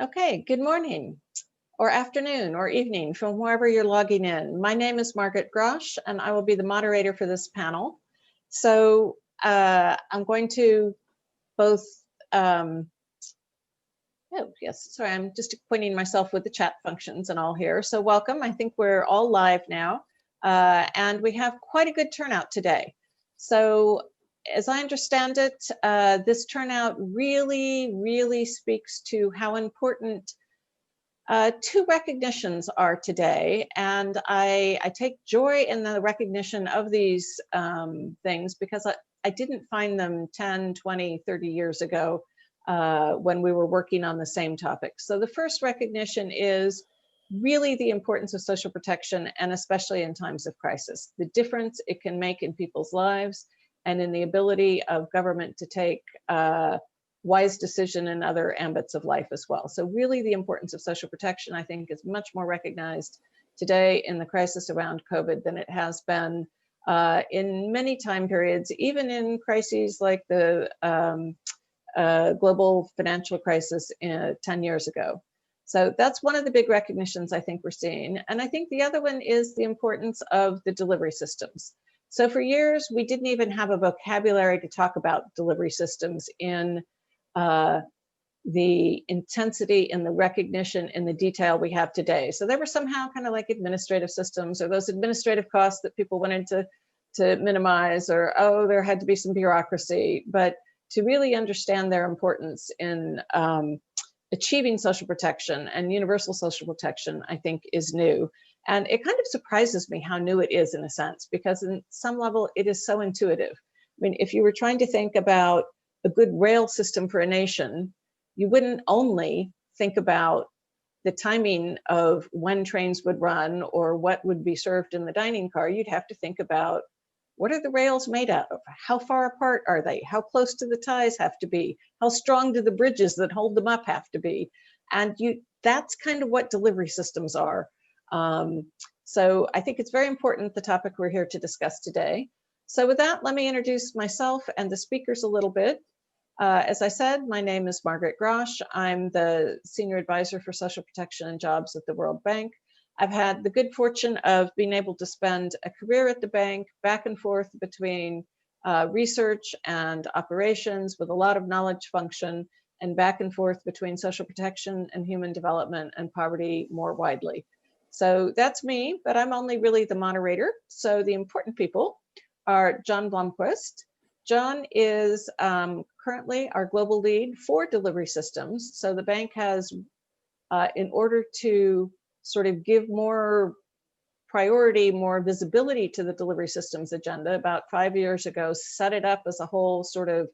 Okay, good morning or afternoon or evening from wherever you're logging in. My name is Margaret Grosh and I will be the moderator for this panel. So I'm going to both, oh yes, sorry, I'm just acquainting myself with the chat functions and all here. So welcome, I think we're all live now and we have quite a good turnout today. So as I understand it, this turnout really speaks to how important two recognitions are today, and I take joy in the recognition of these things because I didn't find them 10, 20, 30 years ago when we were working on the same topic. So the first recognition is really the importance of social protection, and especially in times of crisis, the difference it can make in people's lives and in the ability of government to take wise decision in other ambits of life as well. So really the importance of social protection, I think, is much more recognized today in the crisis around COVID than it has been in many time periods, even in crises like the global financial crisis 10 years ago. So that's one of the big recognitions I think we're seeing. And I think the other one is the importance of the delivery systems. So for years, we didn't even have a vocabulary to talk about delivery systems in the intensity and the recognition and the detail we have today. So they were somehow kind of like administrative systems, or those administrative costs that people wanted to minimize, or oh, there had to be some bureaucracy. But to really understand their importance in achieving social protection and universal social protection, I think is new. And it kind of surprises me how new it is in a sense, because in some level it is so intuitive. I mean, if you were trying to think about a good rail system for a nation, you wouldn't only think about the timing of when trains would run or what would be served in the dining car. You'd have to think about, what are the rails made out of? How far apart are they? How close do the ties have to be? How strong do the bridges that hold them up have to be? And that's kind of what delivery systems are. So I think it's very important, the topic we're here to discuss today. So with that, let me introduce myself and the speakers a little bit. As I said, my name is Margaret Grosh. I'm the Senior Advisor for Social Protection and Jobs at the World Bank. I've had the good fortune of being able to spend a career at the bank, back and forth between research and operations with a lot of knowledge function, and back and forth between social protection and human development and poverty more widely. So that's me, but I'm only really the moderator. So the important people are John Blomquist. John is currently our global lead for delivery systems. So the bank has, in order to sort of give more priority, more visibility to the delivery systems agenda, about 5 years ago, set it up as a whole sort of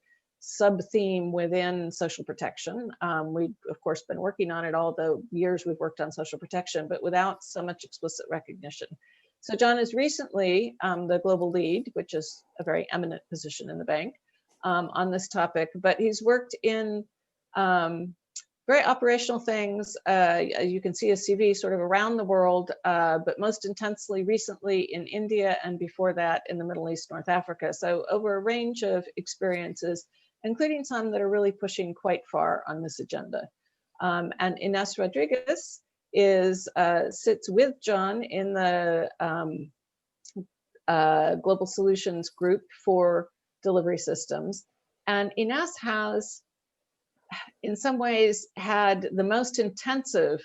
sub-theme within social protection. We've, of course, been working on it all the years we've worked on social protection, but without so much explicit recognition. So John is recently the global lead, which is a very eminent position in the bank on this topic, but he's worked in very operational things. You can see his CV sort of around the world, but most intensely recently in India, and before that in the Middle East, North Africa. So over a range of experiences, including some that are really pushing quite far on this agenda. And Inés Rodríguez sits with John in the Global Solutions Group for Delivery Systems. And Inés has, in some ways, had the most intensive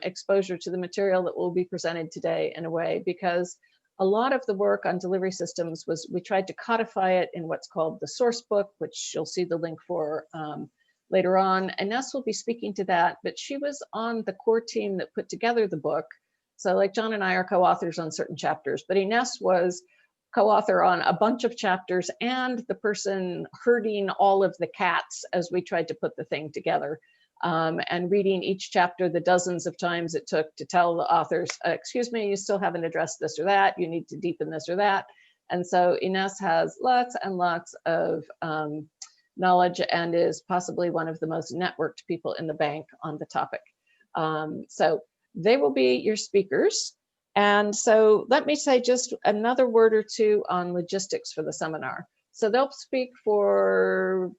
exposure to the material that will be presented today, in a way, because a lot of the work on delivery systems was, we tried to codify it in what's called the source book, which you'll see the link for later on. Inés will be speaking to that, but she was on the core team that put together the book. So like John and I are co-authors on certain chapters, but Inés was co-author on a bunch of chapters and the person herding all of the cats as we tried to put the thing together, and reading each chapter the dozens of times it took to tell the authors, excuse me, you still haven't addressed this or that, you need to deepen this or that. And so Inés has lots and lots of knowledge and is possibly one of the most networked people in the bank on the topic. So they will be your speakers. And so let me say just another word or two on logistics for the seminar. So they'll speak for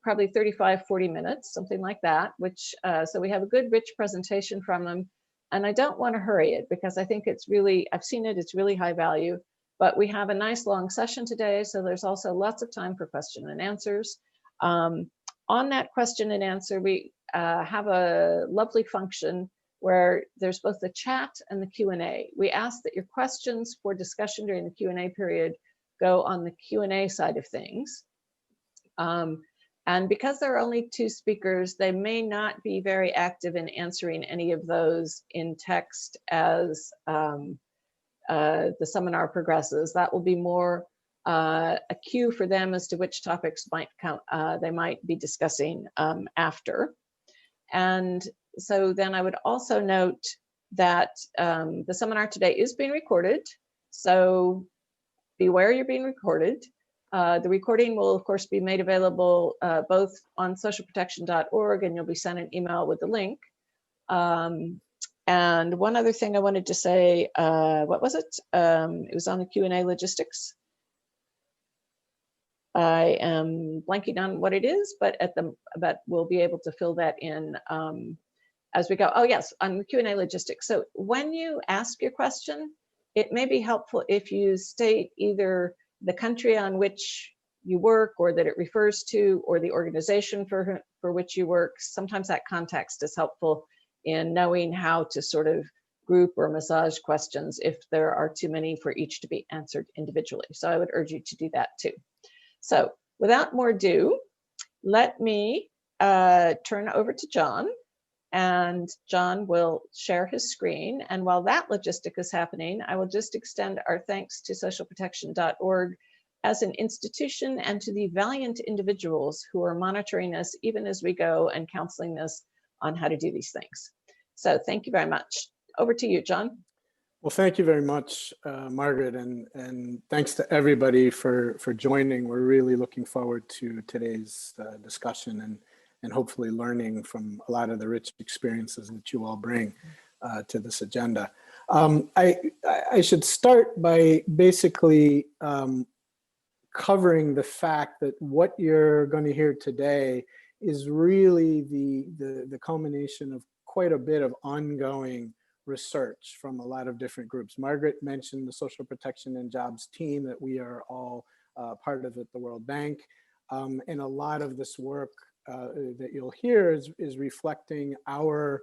probably 35, 40 minutes, something like that, which, so we have a good rich presentation from them. And I don't want to hurry it because I think it's really, I've seen it, it's really high value, but we have a nice long session today. So there's also lots of time for question and answers. On that question and answer, we have a lovely function where there's both the chat and the Q&A. We ask that your questions for discussion during the Q&A period go on the Q&A side of things. And because there are only 2 speakers, they may not be very active in answering any of those in text as the seminar progresses. That will be more a cue for them as to which topics might count, they might be discussing after. And so then I would also note that the seminar today is being recorded. So beware you're being recorded. The recording will, of course, be made available both on socialprotection.org, and you'll be sent an email with the link. And one other thing I wanted to say, what was it? It was on the Q&A logistics. I am blanking on what it is, but we'll be able to fill that in as we go. Oh yes, on the Q&A logistics. So when you ask your question, it may be helpful if you state either the country on which you work or that it refers to, or the organization for which you work. Sometimes that context is helpful in knowing how to sort of group or massage questions if there are too many for each to be answered individually. So I would urge you to do that too. So without more ado, let me turn over to John, and John will share his screen. And while that logistic is happening, I will just extend our thanks to socialprotection.org as an institution and to the valiant individuals who are monitoring us even as we go and counseling us on how to do these things. So thank you very much. Over to you, John. Well, thank you very much, Margaret, and thanks to everybody for joining. We're really looking forward to today's discussion and hopefully learning from a lot of the rich experiences that you all bring to this agenda. I should start by basically covering the fact that what you're going to hear today is really the culmination of quite a bit of ongoing research from a lot of different groups. Margaret mentioned the Social Protection and Jobs team that we are all part of at the World Bank. And a lot of this work that you'll hear is reflecting our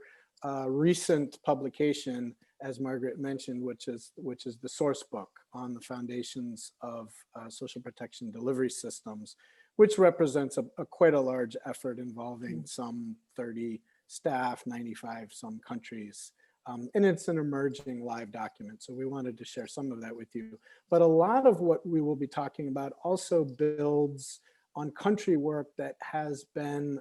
recent publication, as Margaret mentioned, which is the source book on the foundations of social protection delivery systems, which represents quite a large effort involving some 30 staff, 95 some countries. And it's an emerging live document, so we wanted to share some of that with you. But a lot of what we will be talking about also builds on country work that has been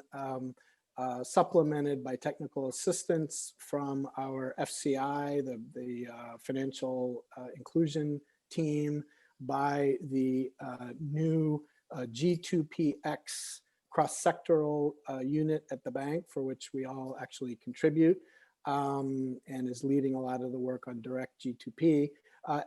supplemented by technical assistance from our FCI, the financial inclusion team, by the new G2PX cross-sectoral unit at the bank, for which we all actually contribute, and is leading a lot of the work on direct G2P,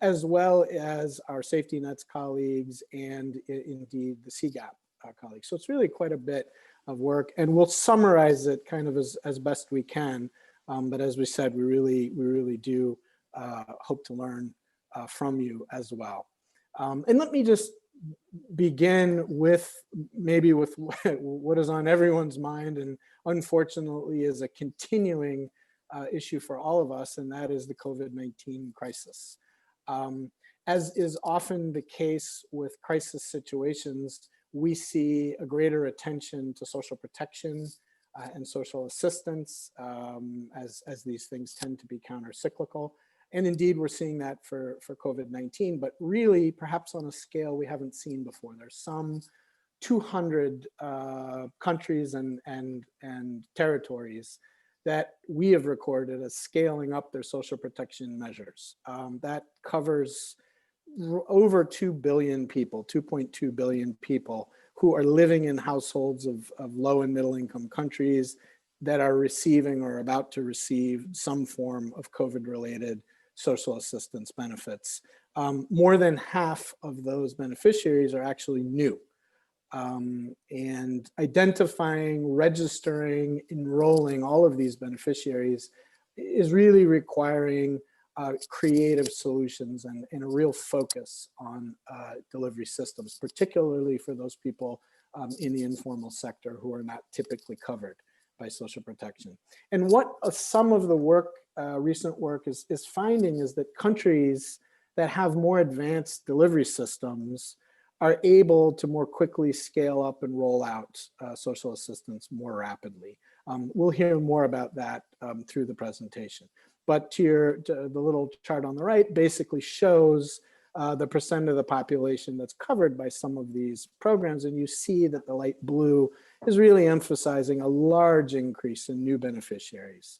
as well as our safety nets colleagues and indeed the CGAP colleagues. So it's really quite a bit of work, and we'll summarize it kind of as best we can. But as we said, we really do hope to learn from you as well. And let me just begin with maybe with what is on everyone's mind, and unfortunately is a continuing issue for all of us, and that is the COVID-19 crisis. As is often the case with crisis situations, we see a greater attention to social protection and social assistance as these things tend to be counter-cyclical. And indeed, we're seeing that for COVID-19, but really perhaps on a scale we haven't seen before. There's some 200 countries and territories that we have recorded as scaling up their social protection measures. That covers over 2 billion people, 2.2 billion people who are living in households of low and middle income countries that are receiving or about to receive some form of COVID-related social assistance benefits. More than half of those beneficiaries are actually new. And identifying, registering, enrolling all of these beneficiaries is really requiring creative solutions and a real focus on delivery systems, particularly for those people in the informal sector who are not typically covered by social protection. And what some of the work, recent work is finding is that countries that have more advanced delivery systems are able to more quickly scale up and roll out social assistance more rapidly. We'll hear more about that through the presentation. But to the little chart on the right basically shows the percent of the population that's covered by some of these programs. And you see that the light blue is really emphasizing a large increase in new beneficiaries.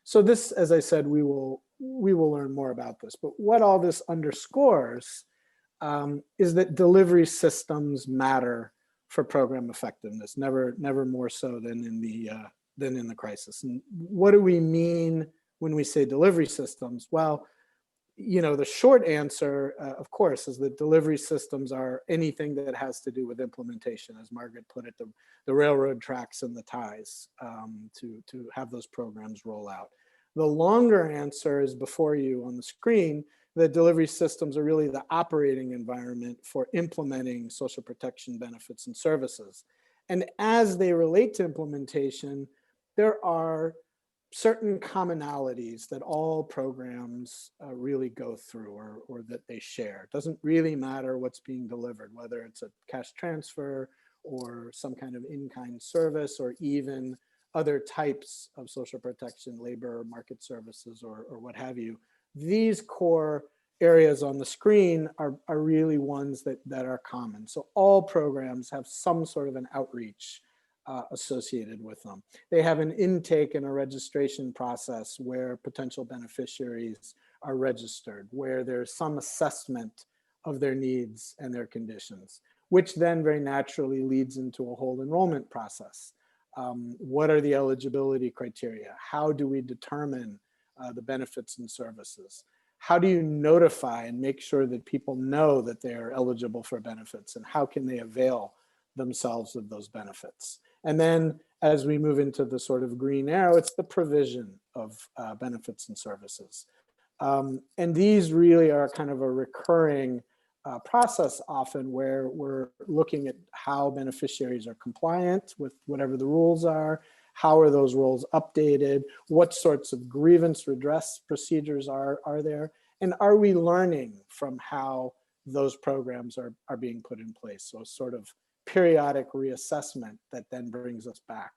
So this, as I said, we will learn more about this. But what all this underscores is that delivery systems matter for program effectiveness, never more so than in the crisis. And what do we mean when we say delivery systems? Well, you know, the short answer, of course, is that delivery systems are anything that has to do with implementation, as Margaret put it, the railroad tracks and the ties to have those programs roll out. The longer answer is before you on the screen, that delivery systems are really the operating environment for implementing social protection benefits and services. And as they relate to implementation, there are certain commonalities that all programs really go through or that they share. It doesn't really matter what's being delivered, whether it's a cash transfer or some kind of in-kind service or even other types of social protection, labor, market services, or what have you. These core areas on the screen are really ones that are common. So all programs have some sort of an outreach associated with them. They have an intake and a registration process where potential beneficiaries are registered, where there's some assessment of their needs and their conditions, which then very naturally leads into a whole enrollment process. What are the eligibility criteria? How do we determine the benefits and services? How do you notify and make sure that people know that they are eligible for benefits, and how can they avail themselves of those benefits? And then as we move into the sort of green arrow, it's the provision of benefits and services. And these really are kind of a recurring process often where we're looking at how beneficiaries are compliant with whatever the rules are, how are those rules updated, what sorts of grievance redress procedures are there, and are we learning from how those programs are being put in place? So sort of periodic reassessment that then brings us back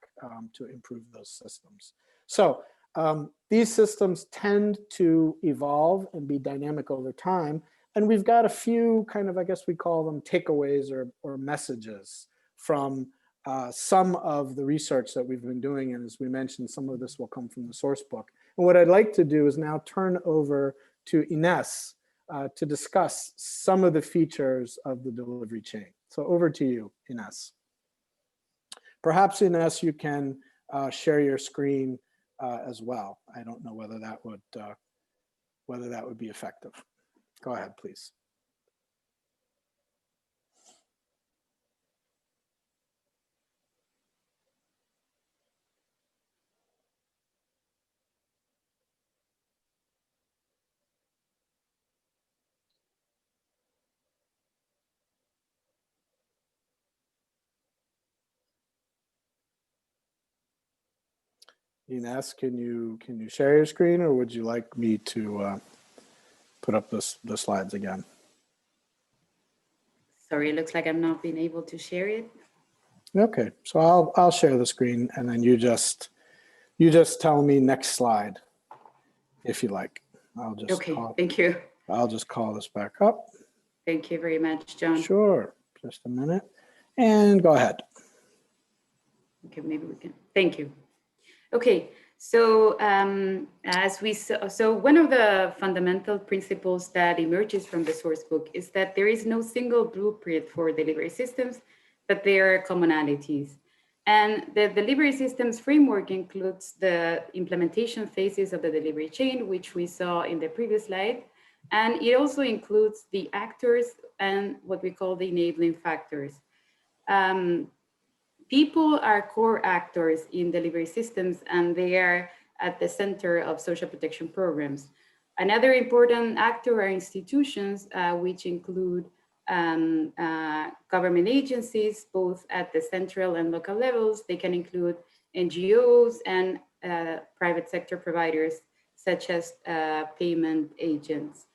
to improve those systems. So these systems tend to evolve and be dynamic over time. And we've got a few kind of, I guess we call them takeaways or messages from some of the research that we've been doing. And as we mentioned, some of this will come from the source book. And what I'd like to do is now turn over to Inés to discuss some of the features of the delivery chain. So over to you, Inés. Perhaps, Inés, you can share your screen as well. I don't know whether that would be effective. Go ahead, please. Inés, can you share your screen, or would you like me to put up the slides again? Sorry, it looks like I'm not being able to share it. Okay, so I'll share the screen, and then you just tell me next slide if you like. Thank you. I'll just call this back up. Thank you very much, John. Sure, just a minute, and go ahead. Okay, maybe we can. Thank you. Okay, so as we saw, so one of the fundamental principles that emerges from the source book is that there is no single blueprint for delivery systems, but there are commonalities. And the delivery systems framework includes the implementation phases of the delivery chain, which we saw in the previous slide. And it also includes the actors and what we call the enabling factors. People are core actors in delivery systems, and they are at the center of social protection programs. Another important actor are institutions, which include government agencies, both at the central and local levels. They can include NGOs and private sector providers, such as payment agents.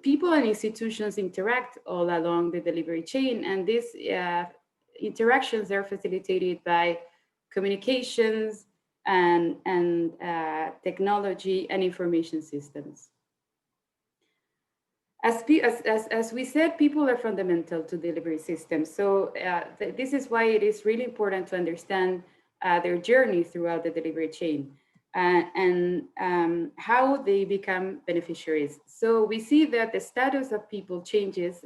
People and institutions interact all along the delivery chain, and these interactions are facilitated by communications and technology and information systems. As we said, people are fundamental to delivery systems. So this is why it is really important to understand their journey throughout the delivery chain and how they become beneficiaries. So we see that the status of people changes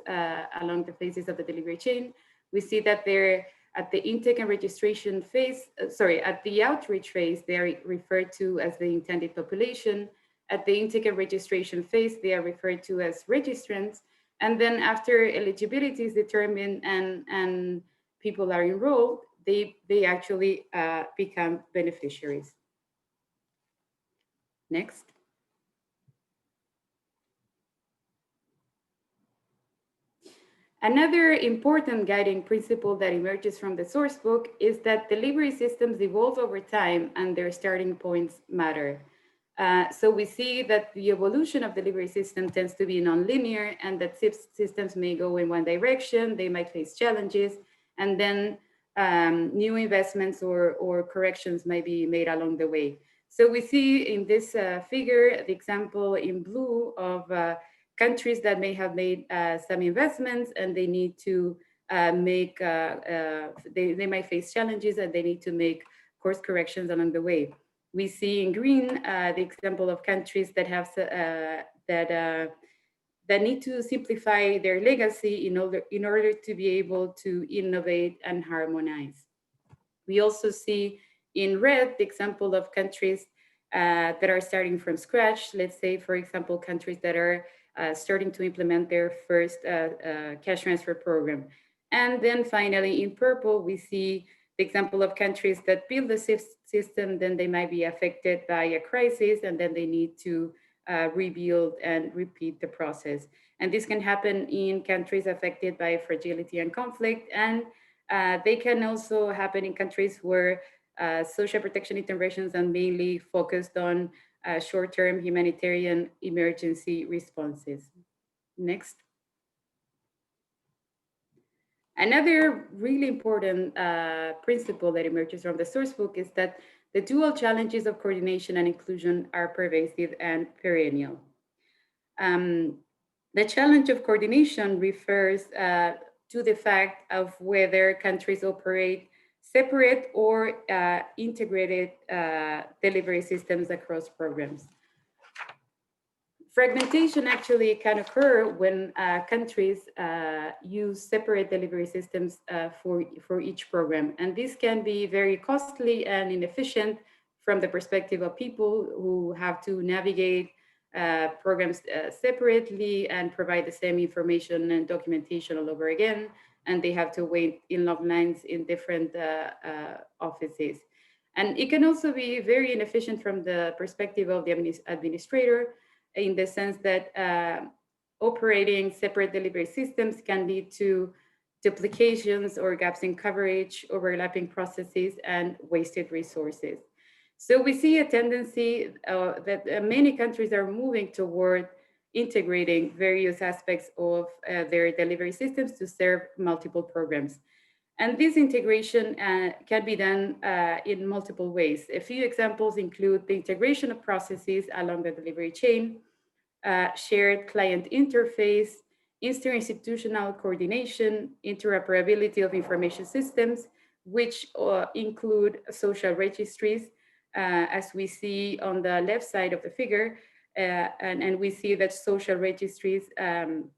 along the phases of the delivery chain. We see that they're at the intake and registration phase, at the outreach phase, they are referred to as the intended population. At the intake and registration phase, they are referred to as registrants. And then after eligibility is determined and people are enrolled, they actually become beneficiaries. Next. Another important guiding principle that emerges from the source book is that delivery systems evolve over time and their starting points matter. So we see that the evolution of delivery system tends to be non-linear, and that systems may go in one direction, they might face challenges, and then new investments or corrections might be made along the way. So we see in this figure, the example in blue of countries that may have made some investments and they need to make, they might face challenges and they need to make course corrections along the way. We see in green the example of countries that have that need to simplify their legacy in order to be able to innovate and harmonize. We also see in red the example of countries that are starting from scratch. Let's say, for example, countries that are starting to implement their first cash transfer program. And then finally, in purple, we see the example of countries that build the system, then they might be affected by a crisis, and then they need to rebuild and repeat the process. And this can happen in countries affected by fragility and conflict, and they can also happen in countries where social protection interventions are mainly focused on short-term humanitarian emergency responses. Next. Another really important principle that emerges from the source book is that the dual challenges of coordination and inclusion are pervasive and perennial. The challenge of coordination refers to the fact of whether countries operate separate or integrated delivery systems across programs. Fragmentation actually can occur when countries use separate delivery systems for each program. And this can be very costly and inefficient from the perspective of people who have to navigate programs separately and provide the same information and documentation all over again. And they have to wait in long lines in different offices. And it can also be very inefficient from the perspective of the administrator, in the sense that operating separate delivery systems can lead to duplications or gaps in coverage, overlapping processes, and wasted resources. So we see a tendency that many countries are moving toward integrating various aspects of their delivery systems to serve multiple programs. And this integration can be done in multiple ways. A few examples include the integration of processes along the delivery chain, shared client interface, interinstitutional coordination, interoperability of information systems, which include social registries, as we see on the left side of the figure. And we see that social registries can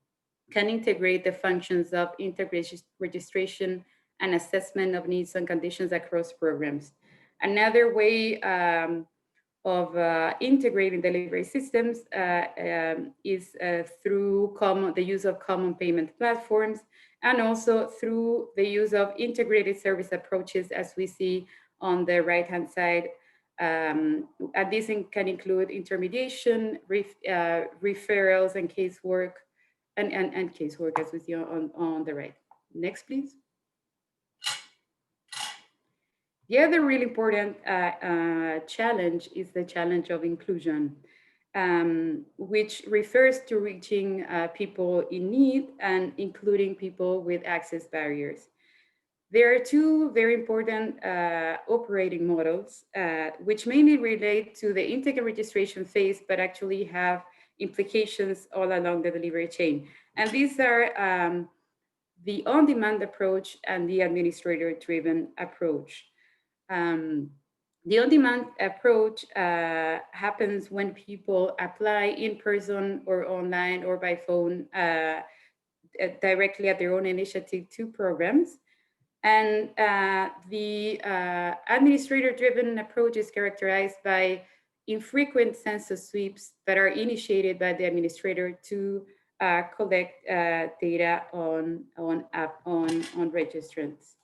integrate the functions of registration and assessment of needs and conditions across programs. Another way of integrating delivery systems is through the use of common payment platforms. and also through the use of integrated service approaches, as we see on the right-hand side. And this can include intermediation, referrals, and casework, and casework, as we see on the right. Next, please. The other really important challenge is the challenge of inclusion, which refers to reaching people in need and including people with access barriers. There are two very important operating models, which mainly relate to the intake and registration phase, but actually have implications all along the delivery chain. And these are the on-demand approach and the administrator-driven approach. The on-demand approach happens when people apply in person or online or by phone directly at their own initiative to programs. And the administrator-driven approach is characterized by infrequent census sweeps that are initiated by the administrator to collect data on registrants.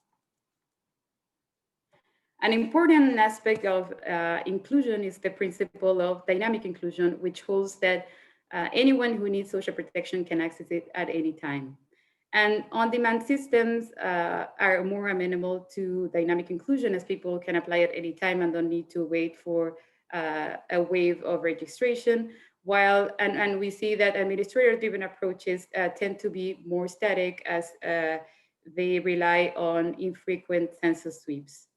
An important aspect of inclusion is the principle of dynamic inclusion, which holds that anyone who needs social protection can access it at any time. And on-demand systems are more amenable to dynamic inclusion, as people can apply at any time and don't need to wait for a wave of registration. While, and we see that administrator-driven approaches tend to be more static, as they rely on infrequent census sweeps.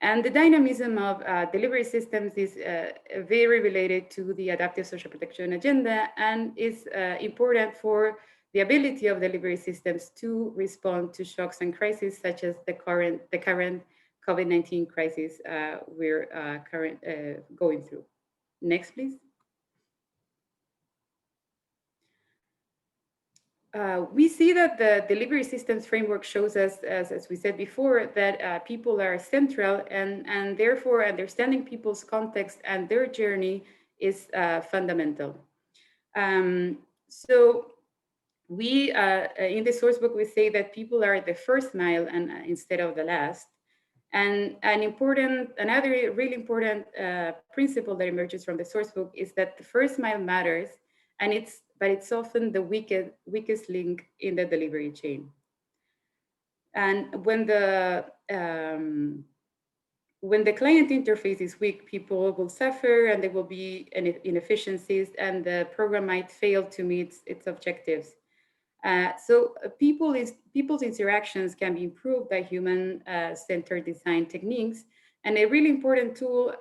And the dynamism of delivery systems is very related to the adaptive social protection agenda, and is important for the ability of delivery systems to respond to shocks and crises, such as the current COVID-19 crisis we're going through. Next, please. We see that the delivery systems framework shows us, as we said before, that people are central, and therefore understanding people's context and their journey is fundamental. So we, in the source book, we say that people are the first mile and instead of the last. And another really important principle that emerges from the source book is that the first mile matters, but it's often the weakest link in the delivery chain. And when the client interface is weak, people will suffer, and there will be inefficiencies, and the program might fail to meet its objectives. So people's interactions can be improved by human-centered design techniques. And a really important tool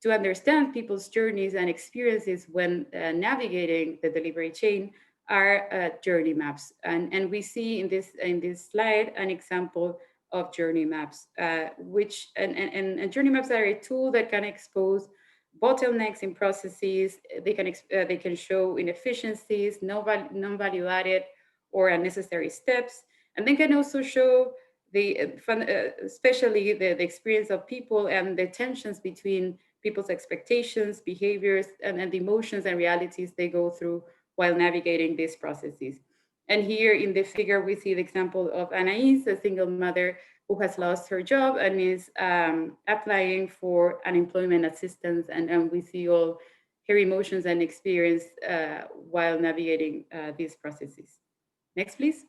to understand people's journeys and experiences when navigating the delivery chain are journey maps. And we see in this slide an example of journey maps, and journey maps are a tool that can expose bottlenecks in processes. They can show inefficiencies, non-value added, or unnecessary steps, and they can also show especially the experience of people and the tensions between people's expectations, behaviors, and the emotions and realities they go through while navigating these processes. And here in the figure, we see the example of Anais, a single mother who has lost her job and is applying for unemployment assistance. And we see all her emotions and experience while navigating these processes. Next, please.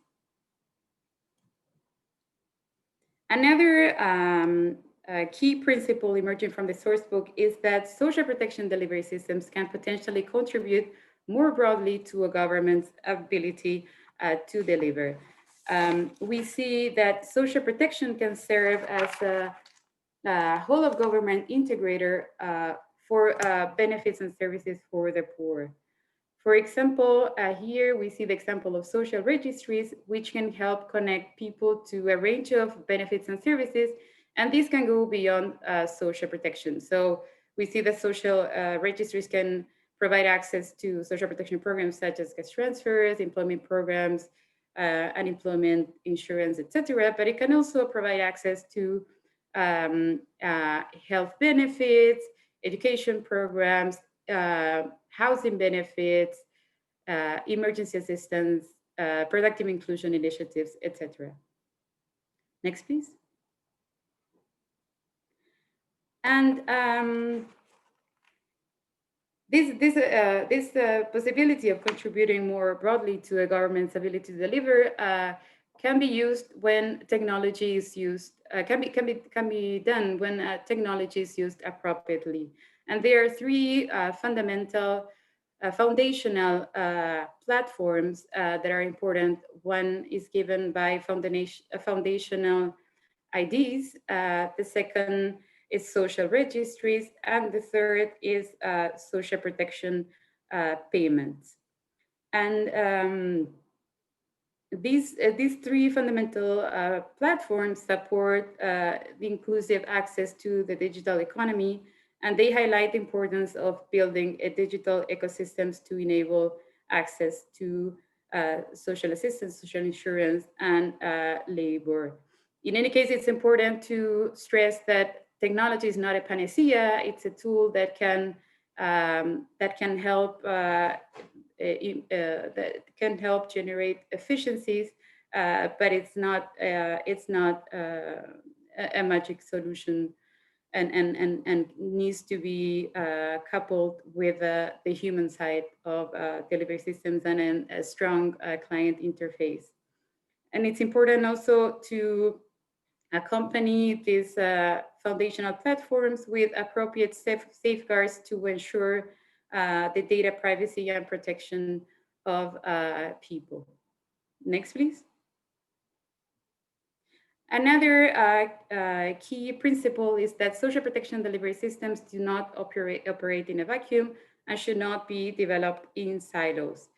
Another key principle emerging from the source book is that social protection delivery systems can potentially contribute more broadly to a government's ability to deliver. We see that social protection can serve as a whole of government integrator for benefits and services for the poor. For example, here we see the example of social registries, which can help connect people to a range of benefits and services, and this can go beyond social protection. So we see that social registries can provide access to social protection programs such as cash transfers, employment programs, unemployment insurance, etc. But it can also provide access to health benefits, education programs, housing benefits, emergency assistance, productive inclusion initiatives, etc. Next, please. And this possibility of contributing more broadly to a government's ability to deliver can be used when technology is used, can be done when technology is used appropriately. And there are three foundational platforms that are important. One is given by foundational IDs. The second is social registries, and the third is social protection payments. And these three fundamental platforms support the inclusive access to the digital economy, and they highlight the importance of building a digital ecosystems to enable access to social assistance, social insurance, and labor. In any case, it's important to stress that technology is not a panacea. It's a tool that can help generate efficiencies, but it's not a magic solution, and needs to be coupled with the human side of delivery systems and a strong client interface. And it's important also to accompany these foundational platforms with appropriate safeguards to ensure the data privacy and protection of people. Next, please. Another key principle is that social protection delivery systems do not operate in a vacuum and should not be developed in silos.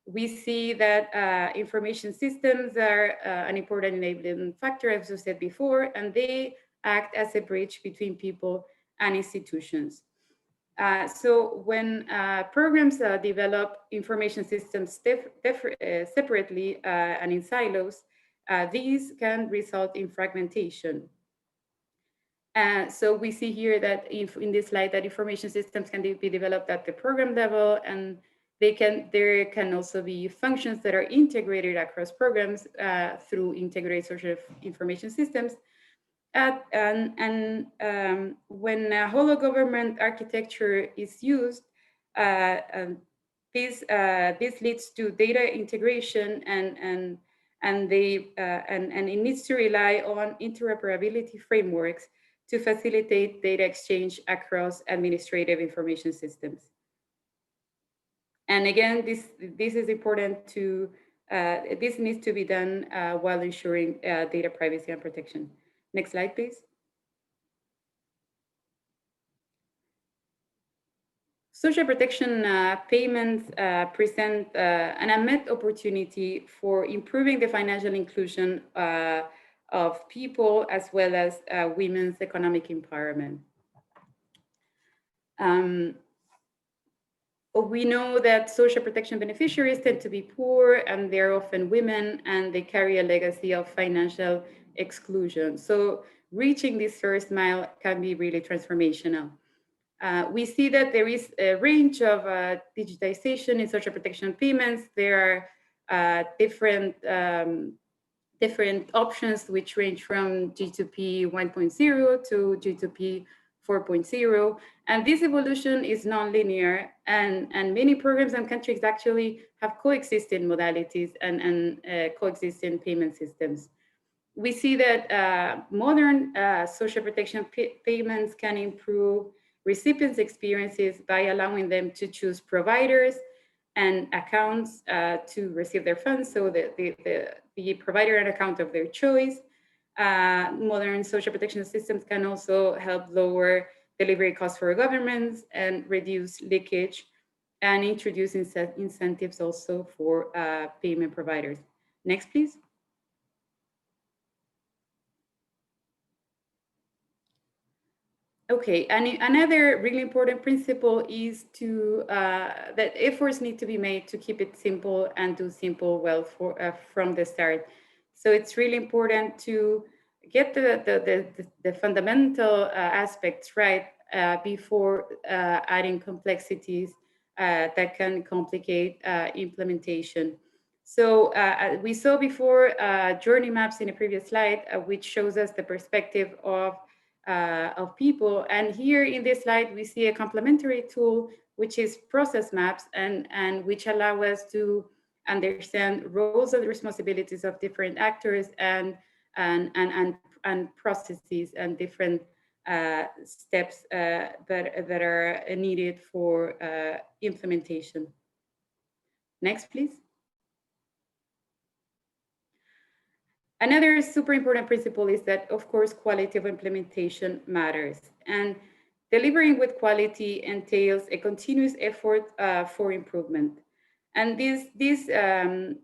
We see that information systems are an important enabling factor, as I said before, and they act as a bridge between people and institutions. So when programs develop information systems separately and in silos, these can result in fragmentation. So we see here that in this slide that information systems can be developed at the program level, and there can also be functions that are integrated across programs through integrated social information systems. And when a whole government architecture is used, this leads to data integration, and it needs to rely on interoperability frameworks to facilitate data exchange across administrative information systems. And again, this is important to, this needs to be done while ensuring data privacy and protection. Next slide, please. Social protection payments present an unmet opportunity for improving the financial inclusion of people, as well as women's economic empowerment. We know that social protection beneficiaries tend to be poor, and they're often women, and they carry a legacy of financial exclusion. So reaching this first mile can be really transformational. We see that there is a range of digitization in social protection payments. There are different options, which range from G2P 1.0 to G2P 4.0. And this evolution is non-linear, and many programs and countries actually have coexisting modalities and coexisting payment systems. We see that modern social protection payments can improve recipients' experiences by allowing them to choose providers and accounts to receive their funds, so the provider and account of their choice. Modern social protection systems can also help lower delivery costs for governments and reduce leakage, and introduce incentives also for payment providers. Next, please. Okay, and another really important principle is that efforts need to be made to keep it simple and do simple well from the start. So it's really important to get the fundamental aspects right before adding complexities that can complicate implementation. So we saw before journey maps in a previous slide, which shows us the perspective of people. And here in this slide, we see a complementary tool, which is process maps, and which allow us to understand roles and responsibilities of different actors and processes and different steps that are needed for implementation. Next, please. Another super important principle is that, of course, quality of implementation matters. And delivering with quality entails a continuous effort for improvement. And this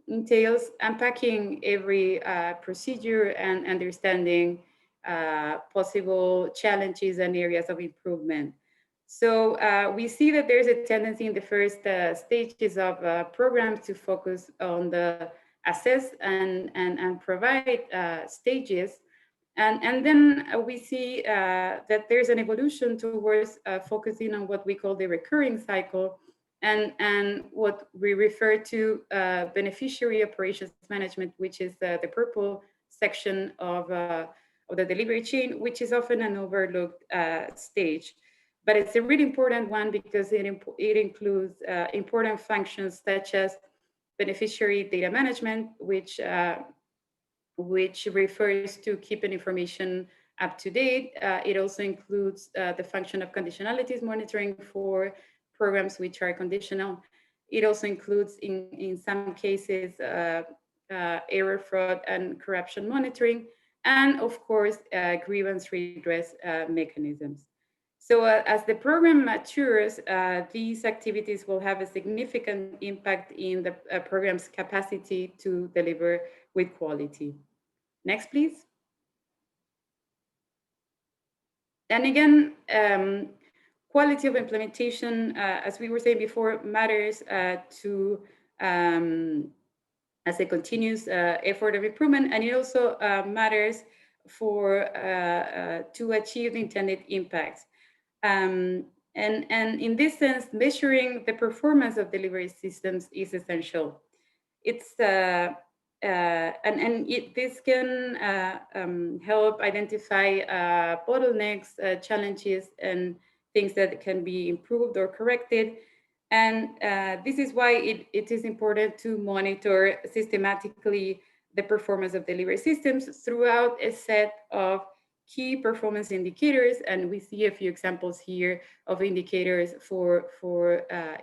entails unpacking every procedure and understanding possible challenges and areas of improvement. So we see that there's a tendency in the first stages of programs to focus on the assess and provide stages. And then we see that there's an evolution towards focusing on what we call the recurring cycle and what we refer to beneficiary operations management, which is the purple section of the delivery chain, which is often an overlooked stage. But it's a really important one because it includes important functions such as beneficiary data management, which refers to keeping information up to date. It also includes the function of conditionalities monitoring for programs which are conditional. It also includes, in some cases, error, fraud, and corruption monitoring, and of course, grievance redress mechanisms. So as the program matures, these activities will have a significant impact in the program's capacity to deliver with quality. Next, please. And again, quality of implementation, as we were saying before, matters as a continuous effort of improvement, and it also matters for to achieve the intended impacts. And in this sense, measuring the performance of delivery systems is essential. It's this can help identify bottlenecks, challenges, and things that can be improved or corrected. And this is why it is important to monitor systematically the performance of delivery systems throughout a set of key performance indicators, and we see a few examples here of indicators for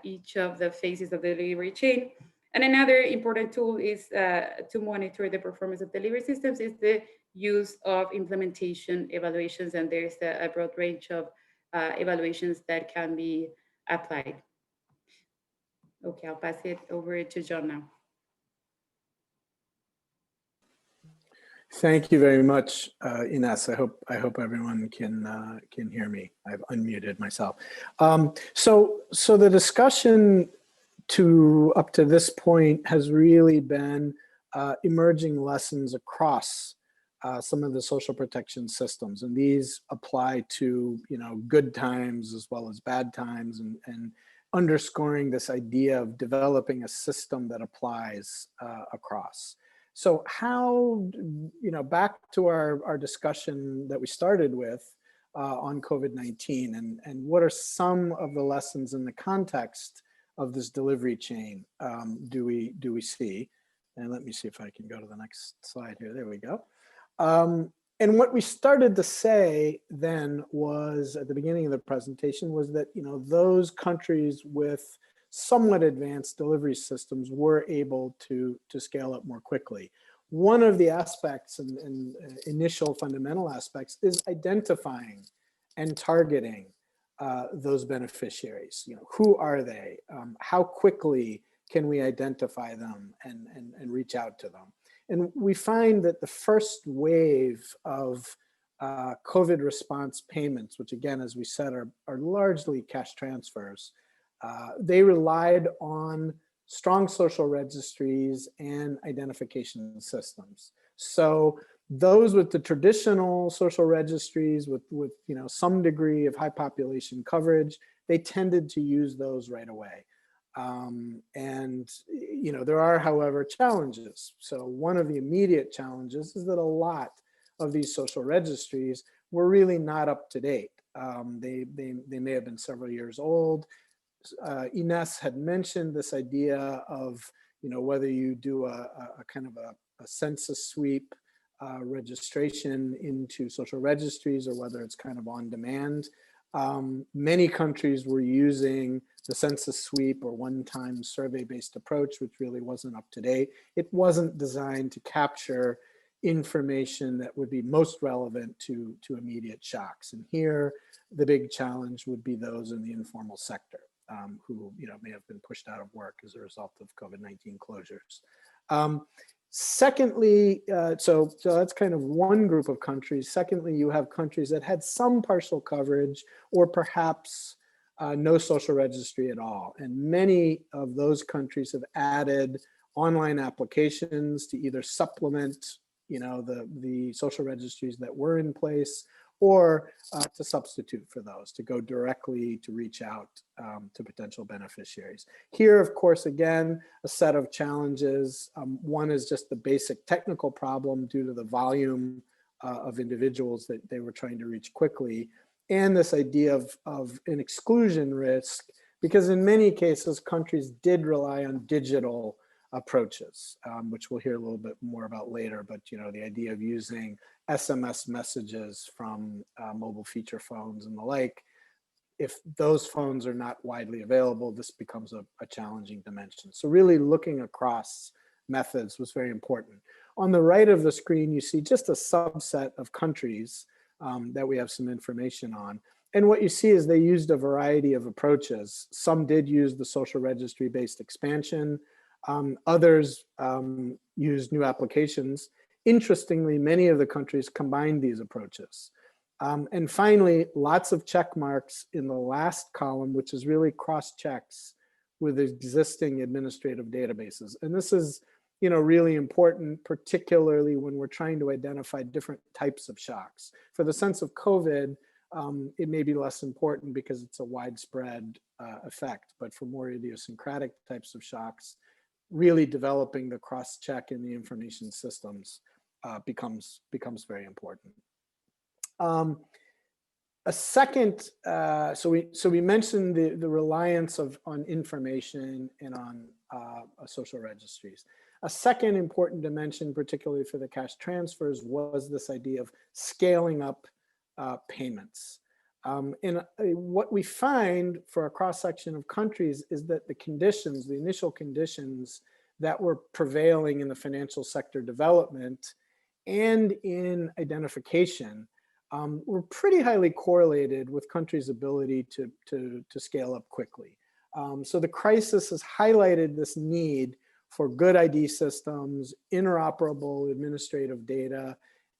each of the phases of the delivery chain. And another important tool is to monitor the performance of delivery systems is the use of implementation evaluations, and there's a broad range of evaluations that can be applied. Okay, I'll pass it over to John now. Thank you very much, Inés. I hope everyone can hear me. I've unmuted myself. So the discussion up to this point has really been emerging lessons across some of the social protection systems, and these apply to good times as well as bad times, and underscoring this idea of developing a system that applies across. So how, back to our discussion that we started with on COVID-19, and what are some of the lessons in the context of this delivery chain do we see? And let me see if I can go to the next slide here. There we go. And what we started to say then was, at the beginning of the presentation, was that those countries with somewhat advanced delivery systems were able to scale up more quickly. One of the aspects and initial fundamental aspects is identifying and targeting those beneficiaries. Who are they? How quickly can we identify them and reach out to them? And we find that the first wave of COVID response payments, which again, as we said, are largely cash transfers, they relied on strong social registries and identification systems. So those with the traditional social registries with some degree of high population coverage, they tended to use those right away. And there are, however, challenges. So one of the immediate challenges is that a lot of these social registries were really not up to date. They may have been several years old. Inés had mentioned this idea of whether you do a kind of a census sweep registration into social registries or whether it's kind of on demand. Many countries were using the census sweep or one-time survey-based approach, which really wasn't up to date. It wasn't designed to capture information that would be most relevant to immediate shocks. And here, the big challenge would be those in the informal sector who may have been pushed out of work as a result of COVID-19 closures. Secondly, so that's kind of one group of countries. Secondly, you have countries that had some partial coverage or perhaps no social registry at all. And many of those countries have added online applications to either supplement the social registries that were in place or to substitute for those, to go directly to reach out to potential beneficiaries. Here, of course, again, a set of challenges. One is just the basic technical problem due to the volume of individuals that they were trying to reach quickly, and this idea of an exclusion risk, because in many cases, countries did rely on digital approaches, which we'll hear a little bit more about later, but the idea of using SMS messages from mobile feature phones and the like, if those phones are not widely available, this becomes a challenging dimension. So really looking across methods was very important. On the right of the screen, you see just a subset of countries that we have some information on. And what you see is they used a variety of approaches. Some did use the social registry-based expansion. Others used new applications. Interestingly, many of the countries combined these approaches. And finally, lots of check marks in the last column, which is really cross checks with existing administrative databases. And this is really important, particularly when we're trying to identify different types of shocks. For the sense of COVID, it may be less important because it's a widespread effect, but for more idiosyncratic types of shocks, really developing the cross-check in the information systems becomes very important. A second, so we mentioned the reliance on information and on social registries. A second important dimension, particularly for the cash transfers, was this idea of scaling up payments. And what we find for a cross-section of countries is that the initial conditions that were prevailing in the financial sector development and in identification were pretty highly correlated with countries' ability to scale up quickly. So the crisis has highlighted this need for good ID systems, interoperable administrative data,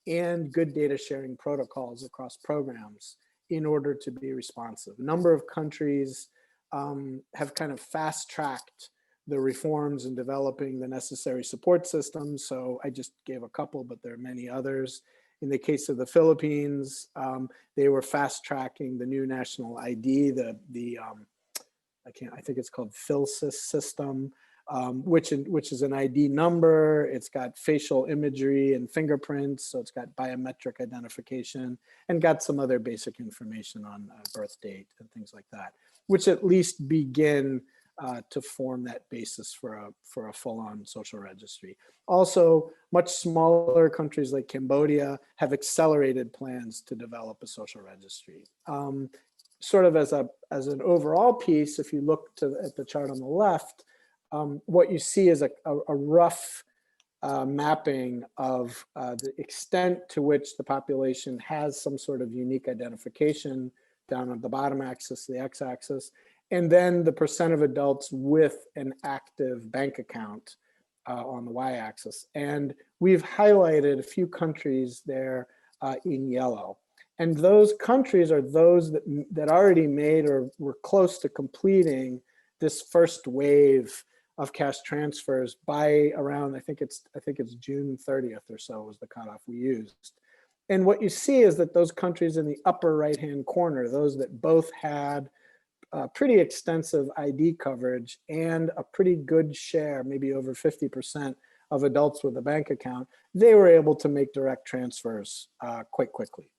and good data sharing protocols across programs in order to be responsive. A number of countries have kind of fast-tracked the reforms in developing the necessary support systems. So I just gave a couple, but there are many others. In the case of the Philippines, they were fast-tracking the new national ID, I think it's called PhilSys system, which is an ID number. It's got facial imagery and fingerprints, so it's got biometric identification and got some other basic information on birth date and things like that, which at least begin to form that basis for a full-on social registry. Also, much smaller countries like Cambodia have accelerated plans to develop a social registry. Sort of as an overall piece, if you look at the chart on the left, what you see is a rough mapping of the extent to which the population has some sort of unique identification down on the bottom axis, the x-axis, and then the percent of adults with an active bank account on the y-axis. And we've highlighted a few countries there in yellow. And those countries are those that already made or were close to completing this first wave of cash transfers by around, I think it's June 30th or so was the cutoff we used. And what you see is that those countries in the upper right-hand corner, those that both had pretty extensive ID coverage and a pretty good share, maybe over 50% of adults with a bank account, they were able to make direct transfers quite quickly.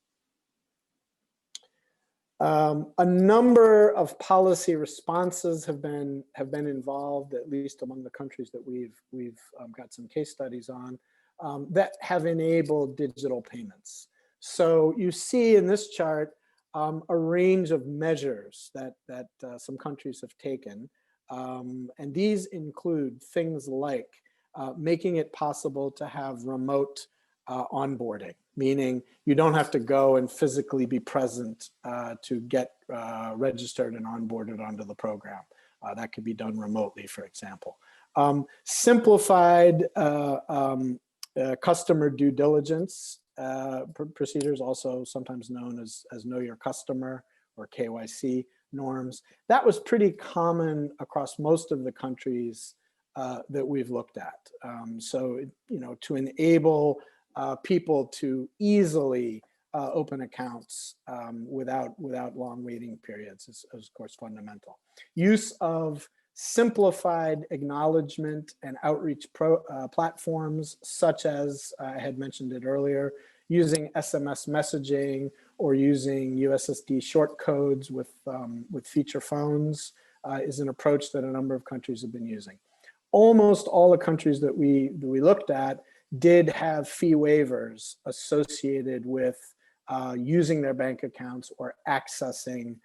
A number of policy responses have been involved, at least among the countries that we've got some case studies on, that have enabled digital payments. So you see in this chart a range of measures that some countries have taken, and these include things like making it possible to have remote onboarding, meaning you don't have to go and physically be present to get registered and onboarded onto the program. That could be done remotely, for example. Simplified customer due diligence procedures, also sometimes known as Know Your Customer or KYC norms. That was pretty common across most of the countries that we've looked at. So, to enable people to easily open accounts without long waiting periods is of course fundamental. Use of simplified acknowledgement and outreach platforms, such as I had mentioned it earlier, using SMS messaging or using USSD short codes with feature phones is an approach that a number of countries have been using. Almost all the countries that we looked at did have fee waivers associated with using their bank accounts or accessing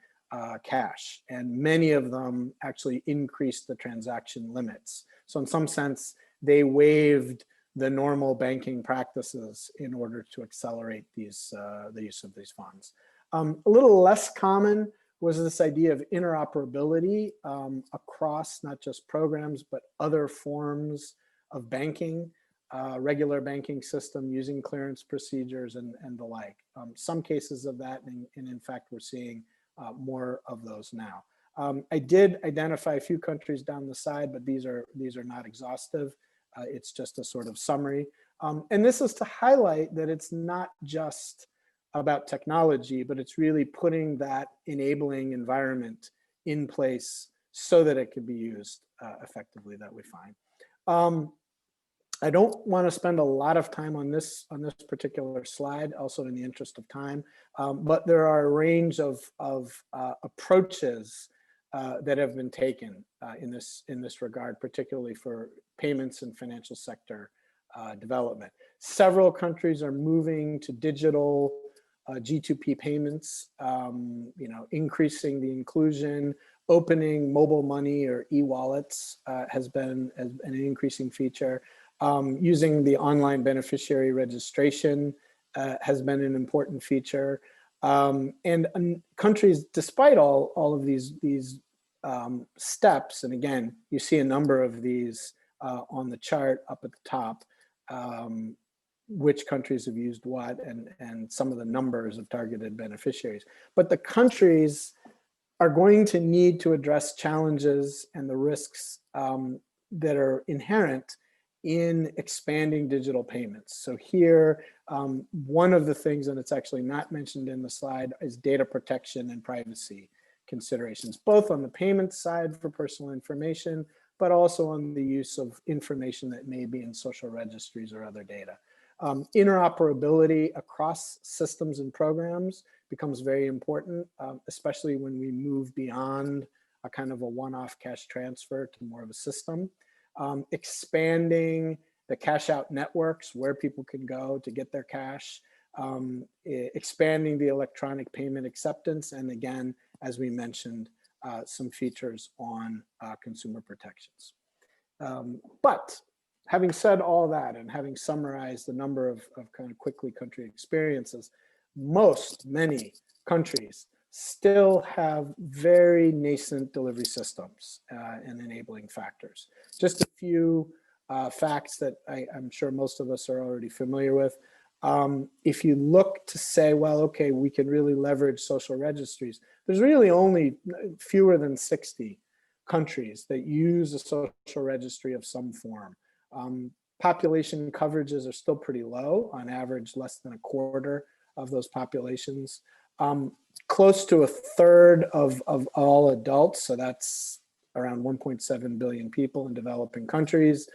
cash, and many of them actually increased the transaction limits. So in some sense, they waived the normal banking practices in order to accelerate the use of these funds. A little less common was this idea of interoperability across not just programs, but other forms of banking, regular banking system using clearance procedures and the like. Some cases of that, and in fact, we're seeing more of those now. I did identify a few countries down the side, but these are not exhaustive. It's just a sort of summary. And this is to highlight that it's not just about technology, but it's really putting that enabling environment in place so that it can be used effectively, that we find. I don't want to spend a lot of time on this particular slide, also in the interest of time, but there are a range of approaches that have been taken in this regard, particularly for payments and financial sector development. Several countries are moving to digital G2P payments, increasing the inclusion. Opening mobile money or e-wallets has been an increasing feature. Using the online beneficiary registration has been an important feature. And countries, despite all of these steps, and again, you see a number of these on the chart up at the top, which countries have used what, and some of the numbers of targeted beneficiaries. But the countries are going to need to address challenges and the risks that are inherent in expanding digital payments. So here, one of the things, and it's actually not mentioned in the slide, is data protection and privacy considerations, both on the payment side for personal information, but also on the use of information that may be in social registries or other data. Interoperability across systems and programs becomes very important, especially when we move beyond a kind of a one-off cash transfer to more of a system. Expanding the cash out networks where people can go to get their cash, expanding the electronic payment acceptance, and again, as we mentioned, some features on consumer protections. But having said all that and having summarized the number of kind of quickly country experiences, many countries still have very nascent delivery systems and enabling factors. Just a few facts that I'm sure most of us are already familiar with. If you look to say, well, okay, we can really leverage social registries, there's really only fewer than 60 countries that use a social registry of some form. Population coverages are still pretty low, on average less than a quarter of those populations. Close to a third of all adults, so that's around 1.7 billion people in developing countries,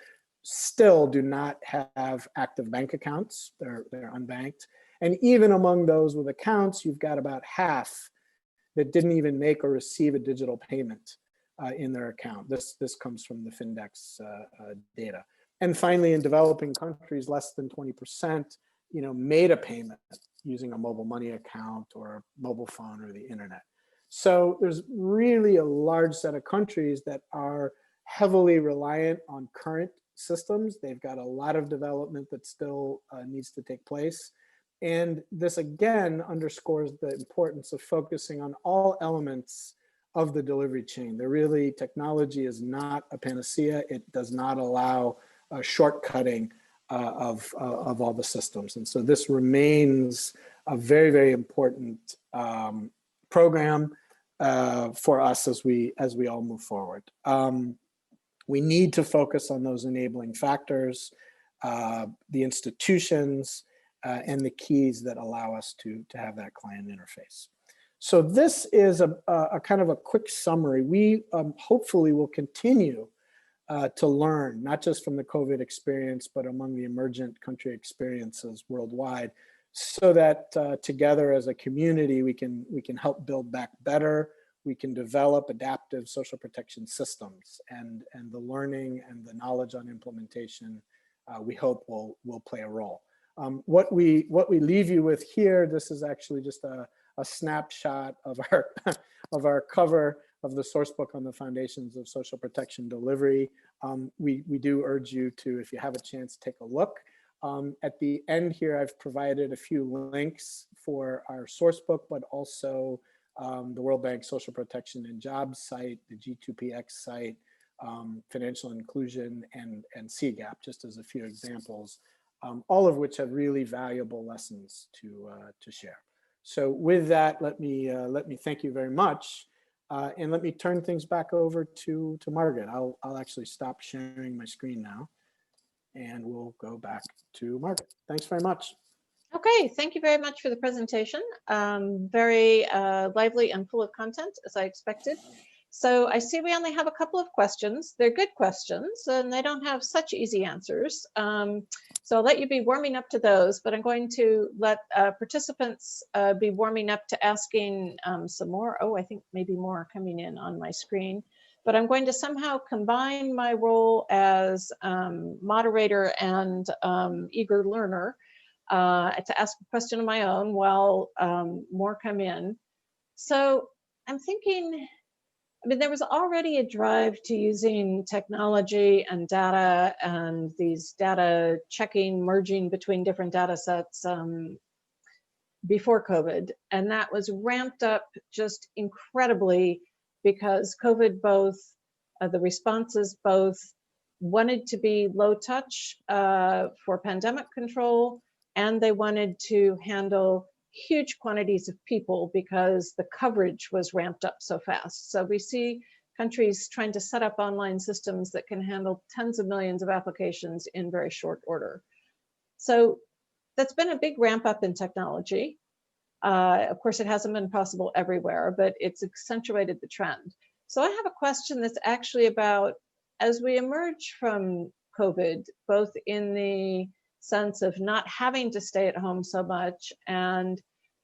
still do not have active bank accounts. They're unbanked. And even among those with accounts, you've got about half that didn't even make or receive a digital payment in their account. This comes from the Findex data. And finally, in developing countries, less than 20%, made a payment using a mobile money account or a mobile phone or the internet. So there's really a large set of countries that are heavily reliant on current systems. They've got a lot of development that still needs to take place. And this again underscores the importance of focusing on all elements of the delivery chain. Technology is not a panacea. It does not allow shortcutting of all the systems. And so this remains a very, very important program for us as we all move forward. We need to focus on those enabling factors, the institutions, and the keys that allow us to have that client interface. So this is a kind of a quick summary. We hopefully will continue to learn, not just from the COVID experience, but among the emergent country experiences worldwide, so that together as a community, we can help build back better. We can develop adaptive social protection systems, and the learning and the knowledge on implementation, we hope will play a role. What we leave you with here, this is actually just a snapshot of our cover of the source book on the foundations of social protection delivery. We do urge you to, if you have a chance, take a look. At the end here, I've provided a few links for our source book, but also the World Bank Social Protection and Jobs site, the G2PX site, financial inclusion, and CGAP, just as a few examples, all of which have really valuable lessons to share. So with that, let me thank you very much, and let me turn things back over to Margaret. I'll actually stop sharing my screen now, and we'll go back to Margaret. Thanks very much. Okay, thank you very much for the presentation. Very lively and full of content, as I expected. So I see we only have a couple of questions. They're good questions, and they don't have such easy answers. So I'll let you be warming up to those, but I'm going to let participants be warming up to asking some more. Oh, I think maybe more are coming in on my screen. But I'm going to somehow combine my role as moderator and eager learner to ask a question of my own while more come in. So I'm thinking, there was already a drive to using technology and data and these data checking, merging between different data sets before COVID. And that was ramped up just incredibly because COVID the responses both wanted to be low touch for pandemic control, and they wanted to handle huge quantities of people because the coverage was ramped up so fast. So we see countries trying to set up online systems that can handle tens of millions of applications in very short order. So that's been a big ramp up in technology. Of course, it hasn't been possible everywhere, but it's accentuated the trend. So I have a question that's actually about, as we emerge from COVID, both in the sense of not having to stay at home so much and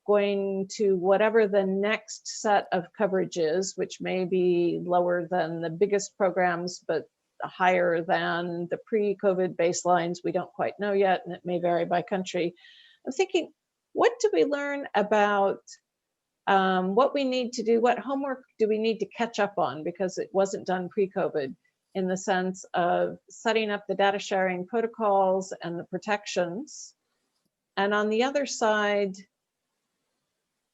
going to whatever the next set of coverage is, which may be lower than the biggest programs, but higher than the pre-COVID baselines. We don't quite know yet, and it may vary by country. I'm thinking, what do we learn about what we need to do? What homework do we need to catch up on because it wasn't done pre-COVID, in the sense of setting up the data sharing protocols and the protections? And on the other side,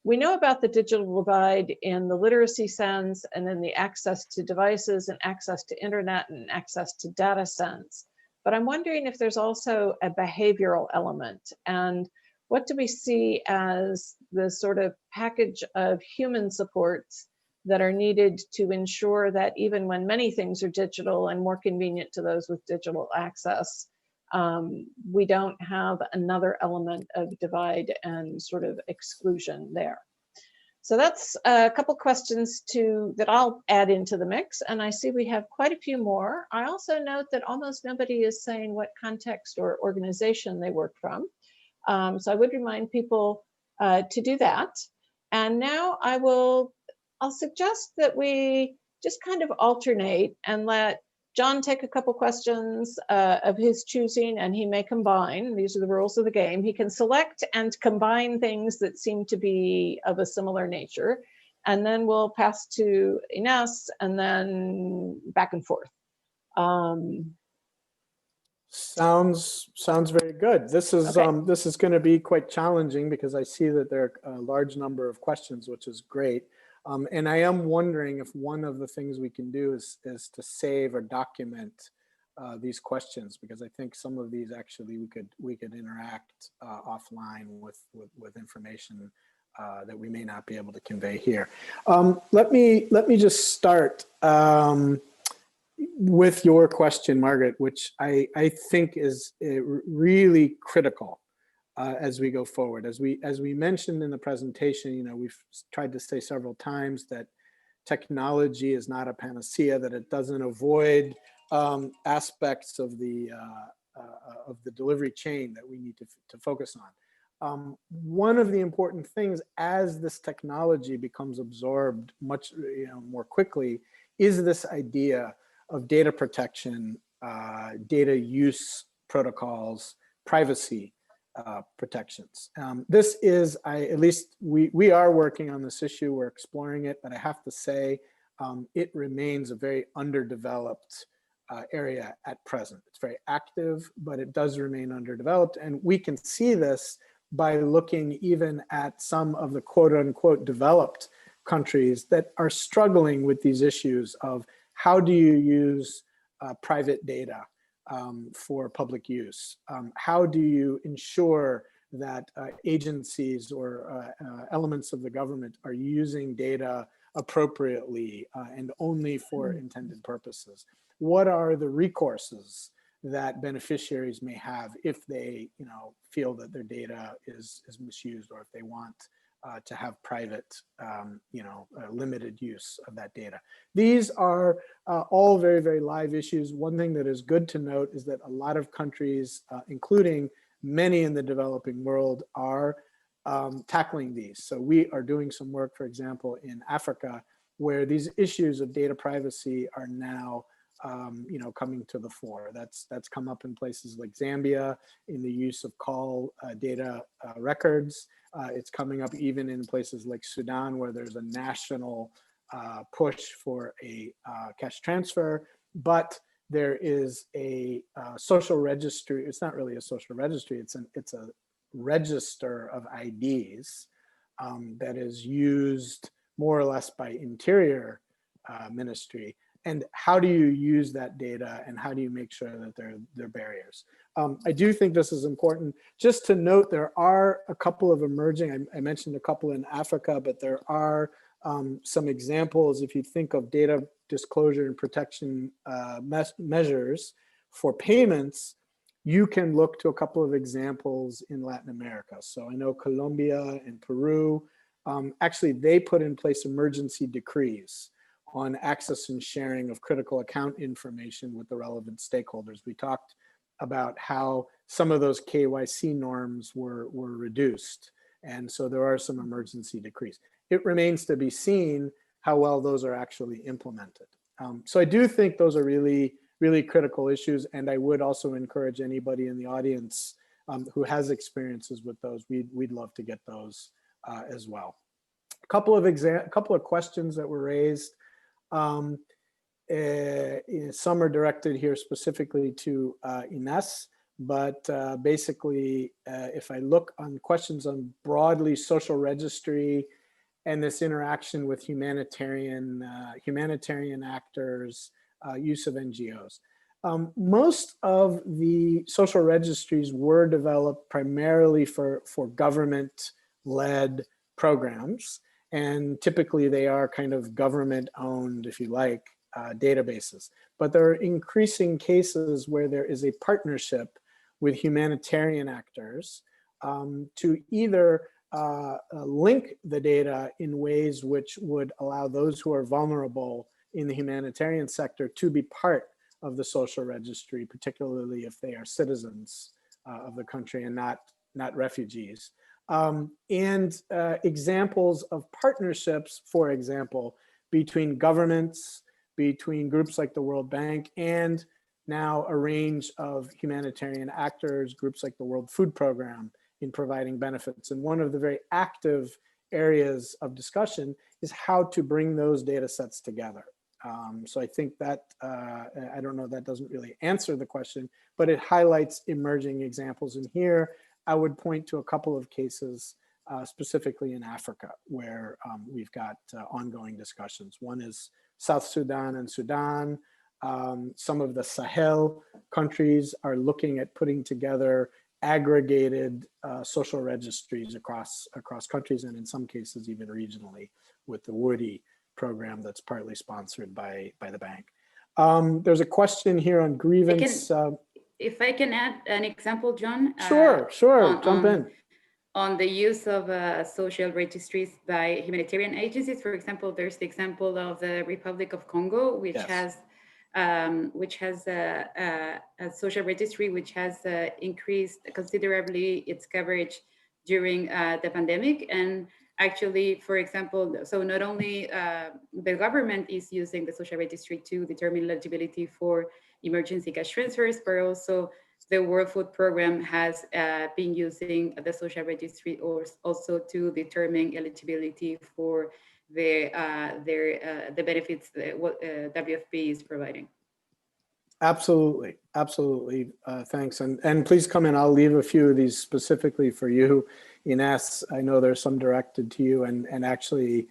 we know about the digital divide in the literacy sense, and then the access to devices and access to internet and access to data sense. But I'm wondering if there's also a behavioral element, and what do we see as the sort of package of human supports that are needed to ensure that even when many things are digital and more convenient to those with digital access, we don't have another element of divide and sort of exclusion there. So that's a couple questions that I'll add into the mix. And I see we have quite a few more. I also note that almost nobody is saying what context or organization they work from. So I would remind people to do that. And now I'll suggest that we just kind of alternate and let John take a couple questions of his choosing, and he may combine. These are the rules of the game. He can select and combine things that seem to be of a similar nature. And then we'll pass to Inés and then back and forth. Sounds very good. This is Okay. this is going to be quite challenging because I see that there are a large number of questions, which is great. And I am wondering if one of the things we can do is to save or document these questions, because I think some of these actually we could interact offline with information that we may not be able to convey here. Let me just start with your question, Margaret, which I think is really critical as we go forward. As we mentioned in the presentation, we've tried to say several times that technology is not a panacea, that it doesn't avoid aspects of the delivery chain that we need to focus on. One of the important things as this technology becomes absorbed much more quickly is this idea of data protection, data use protocols, privacy protections. This is, at least we are working on this issue, we're exploring it, but I have to say it remains a very underdeveloped area at present. It's very active, but it does remain underdeveloped. And we can see this by looking even at some of the quote unquote developed countries that are struggling with these issues of how do you use private data for public use? How do you ensure that agencies or elements of the government are using data appropriately and only for intended purposes? What are the recourses that beneficiaries may have if they feel that their data is misused, or if they want to have private, limited use of that data? These are all very, very live issues. One thing that is good to note is that a lot of countries, including many in the developing world, are tackling these. So we are doing some work, for example, in Africa, where these issues of data privacy are now coming to the fore. That's come up in places like Zambia in the use of call data records. It's coming up even in places like Sudan, where there's a national push for a cash transfer, but there is a social registry. It's not really a social registry. It's a register of IDs that is used more or less by Interior Ministry. And how do you use that data, and how do you make sure that there are barriers? I do think this is important. Just to note, there are a couple of emerging, I mentioned a couple in Africa, but there are some examples. If you think of data disclosure and protection measures for payments, you can look to a couple of examples in Latin America. So I know Colombia and Peru, actually they put in place emergency decrees on access and sharing of critical account information with the relevant stakeholders. We talked about how some of those KYC norms were reduced. And so there are some emergency decrees. It remains to be seen how well those are actually implemented. So I do think those are really, really critical issues. And I would also encourage anybody in the audience who has experiences with those, we'd love to get those as well. A couple of questions that were raised. Some are directed here specifically to Inés, but basically, if I look on questions on broadly social registry and this interaction with humanitarian actors, use of NGOs. Most of the social registries were developed primarily for government-led programs. And typically they are kind of government owned, if you like, databases. But there are increasing cases where there is a partnership with humanitarian actors to either link the data in ways which would allow those who are vulnerable in the humanitarian sector to be part of the social registry, particularly if they are citizens of the country and not refugees. And examples of partnerships, for example, between governments, between groups like the World Bank, and now a range of humanitarian actors, groups like the World Food Program, in providing benefits. And one of the very active areas of discussion is how to bring those data sets together. So I think that, I don't know, that doesn't really answer the question, but it highlights emerging examples. And here I would point to a couple of cases, specifically in Africa, where we've got ongoing discussions. One is South Sudan and Sudan. Some of the Sahel countries are looking at putting together aggregated social registries across countries, and in some cases even regionally, with the Woody program that's partly sponsored by the bank. There's a question here on grievance. If I can add an example, John. Sure, jump in. On the use of social registries by humanitarian agencies. For example, there's the example of the Republic of Congo, which Yes. has a social registry which has increased considerably its coverage during the pandemic. And actually, for example, so not only the government is using the social registry to determine eligibility for emergency cash transfers, but also the World Food Program has been using the social registry also to determine eligibility for the benefits that WFP is providing. Absolutely, absolutely. Thanks, and please come in. I'll leave a few of these specifically for you, Inés. I know there's some directed to you, and actually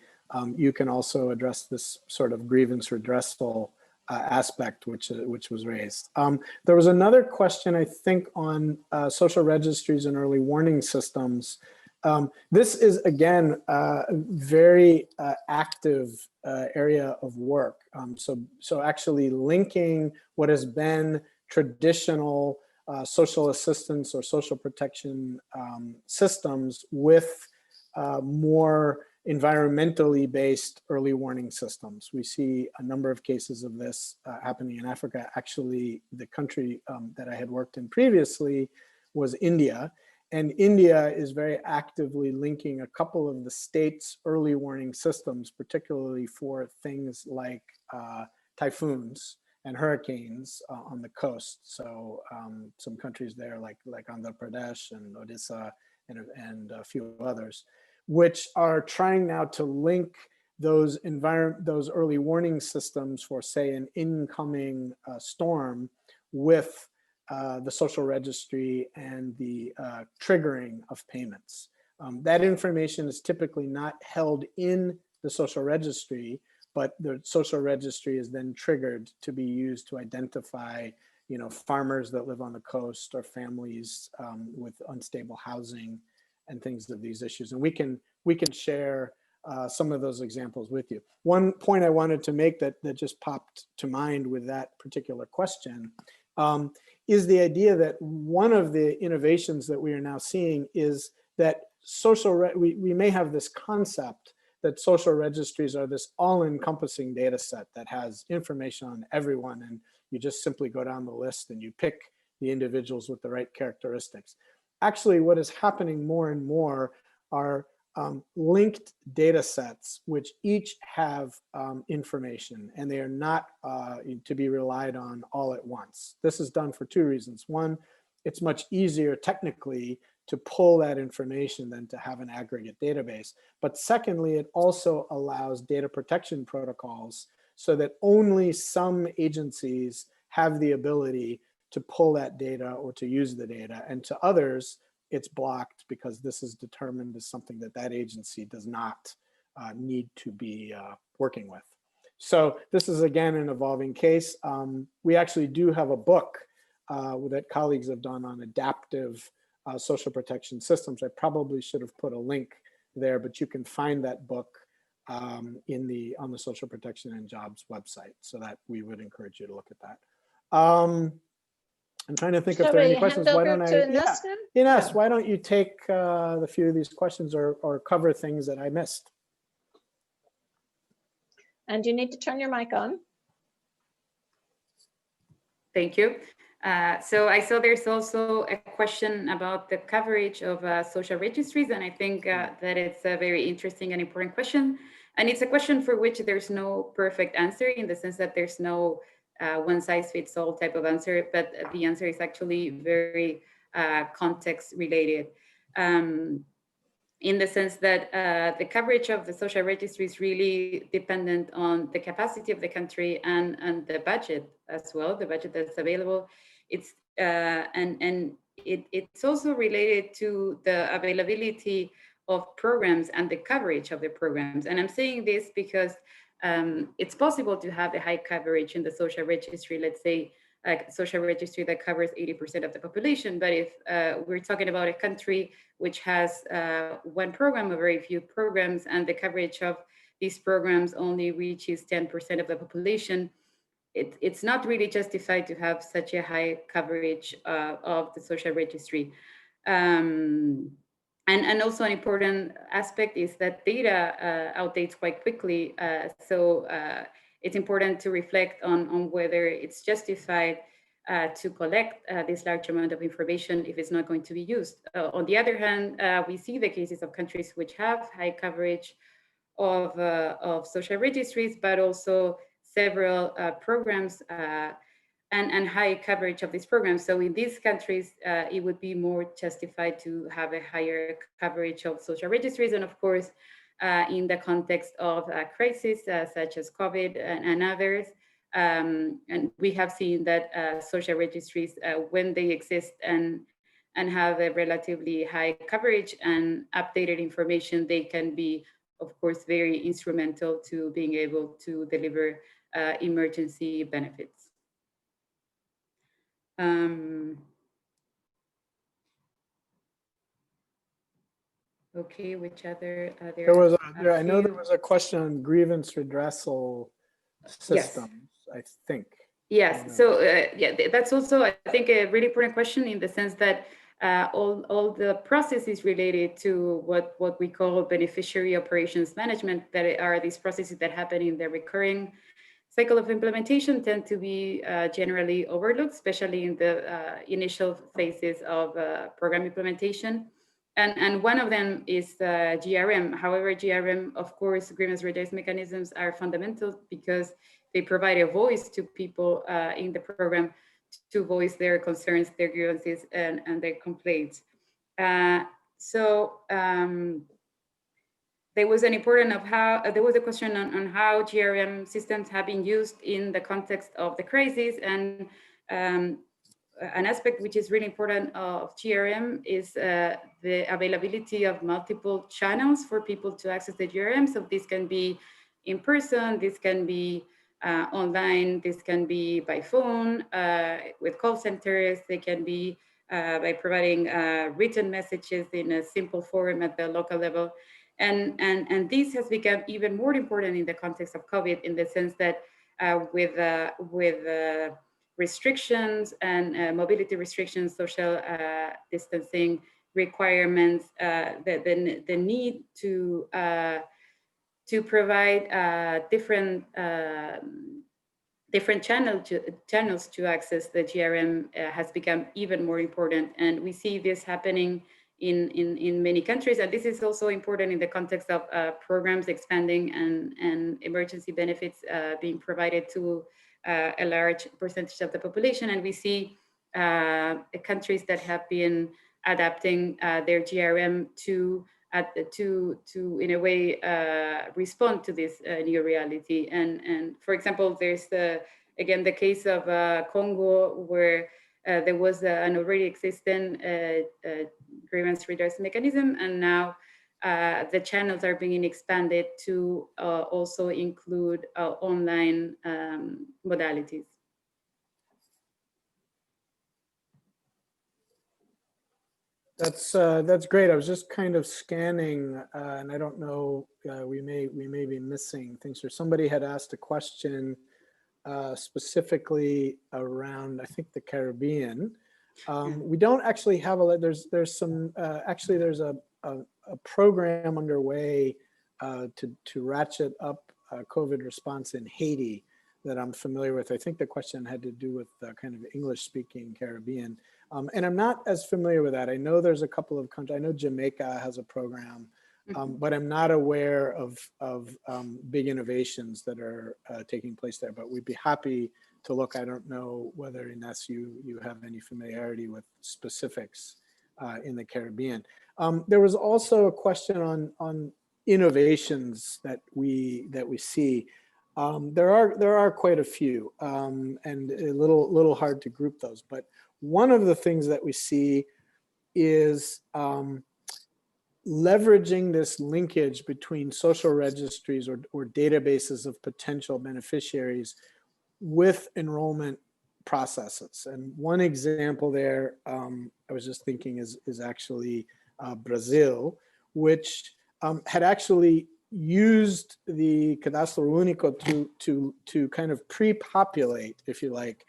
you can also address this sort of grievance redressal aspect which was raised. There was another question, I think, on social registries and early warning systems. This is, again, a very active area of work. So actually linking what has been traditional social assistance or social protection systems with more environmentally based early warning systems. We see a number of cases of this happening in Africa. Actually, the country that I had worked in previously was India. And India is very actively linking a couple of the state's early warning systems, particularly for things like typhoons and hurricanes on the coast. So some countries there like Andhra Pradesh and Odisha and a few others, which are trying now to link those early warning systems for, say, an incoming storm with the social registry and the triggering of payments. That information is typically not held in the social registry, but the social registry is then triggered to be used to identify, farmers that live on the coast or families with unstable housing and things of these issues. And we can share some of those examples with you. One point I wanted to make that just popped to mind with that particular question is the idea that one of the innovations that we are now seeing is that we may have this concept that social registries are this all-encompassing data set that has information on everyone, and you just simply go down the list and you pick the individuals with the right characteristics. Actually, what is happening more and more are linked data sets, which each have information, and they are not to be relied on all at once. This is done for two reasons. One, it's much easier technically to pull that information than to have an aggregate database. But secondly, it also allows data protection protocols so that only some agencies have the ability to pull that data or to use the data, and to others, it's blocked because this is determined as something that agency does not need to be working with. So this is, again, an evolving case. We actually do have a book that colleagues have done on adaptive social protection systems. I probably should have put a link there, but you can find that book on the Social Protection and Jobs website, so that we would encourage you to look at that. I'm trying to think if Shall there are we any questions. hand Why over don't to I? Inés then? Inés, Yeah. why don't you take the few of these questions or cover things that I missed? And you need to turn your mic on. Thank you. So I saw there's also a question about the coverage of social registries, and I think that it's a very interesting and important question. And it's a question for which there's no perfect answer, in the sense that there's no one size fits all type of answer, but the answer is actually very context related. In the sense that the coverage of the social registry is really dependent on the capacity of the country and the budget as well, the budget that's available. It's it's also related to the availability of programs and the coverage of the programs. And I'm saying this because it's possible to have a high coverage in the social registry, let's say a social registry that covers 80% of the population. But if we're talking about a country which has one program or very few programs, and the coverage of these programs only reaches 10% of the population, it's not really justified to have such a high coverage of the social registry. And also an important aspect is that data outdates quite quickly. So it's important to reflect on whether it's justified to collect this large amount of information if it's not going to be used. On the other hand, we see the cases of countries which have high coverage of social registries, but also several programs and high coverage of these programs. So in these countries, it would be more justified to have a higher coverage of social registries. And of course, in the context of crises such as COVID and others, and we have seen that social registries, when they exist and have a relatively high coverage and updated information, they can be, of course, very instrumental to being able to deliver emergency benefits. Okay, which other? I know there was a question on grievance redressal systems, yes. I think. Yes, so yeah, that's also, I think, a really important question, in the sense that all the processes related to what we call beneficiary operations management, that are these processes that happen in the recurring cycle of implementation, tend to be generally overlooked, especially in the initial phases of program implementation. And one of them is GRM. However, GRM, of course, grievance redress mechanisms are fundamental because they provide a voice to people in the program to voice their concerns, their grievances, and their complaints. There was an important of how, there was a question on how GRM systems have been used in the context of the crisis. And an aspect which is really important of GRM is the availability of multiple channels for people to access the GRM. So this can be in person, this can be online, this can be by phone with call centers, they can be by providing written messages in a simple form at the local level. And this has become even more important in the context of COVID, in the sense that with restrictions and mobility restrictions, social distancing requirements, the need to provide different channels to access the GRM has become even more important. And we see this happening in many countries. And this is also important in the context of programs expanding and emergency benefits being provided to a large percentage of the population. And we see countries that have been adapting their GRM to in a way respond to this new reality. And for example, there's again the case of Congo, where there was an already existing grievance redress mechanism, and now the channels are being expanded to also include online modalities. That's great. I was just kind of scanning, and I don't know, we may be missing things. Or somebody had asked a question specifically around, I think, the Caribbean. We don't actually have a, there's some, actually there's a program underway to ratchet up COVID response in Haiti that I'm familiar with. I think the question had to do with the kind of English-speaking Caribbean. And I'm not as familiar with that. I know there's a couple of countries, I know Jamaica has a program, but I'm not aware of big innovations that are taking place there, but we'd be happy to look. I don't know whether, Inés, you have any familiarity with specifics in the Caribbean. There was also a question on innovations that we see. There are quite a few, and a little hard to group those. But one of the things that we see is leveraging this linkage between social registries or databases of potential beneficiaries with enrollment processes. And one example there, I was just thinking, is actually Brazil, which had actually used the Cadastro Único to kind of pre-populate, if you like,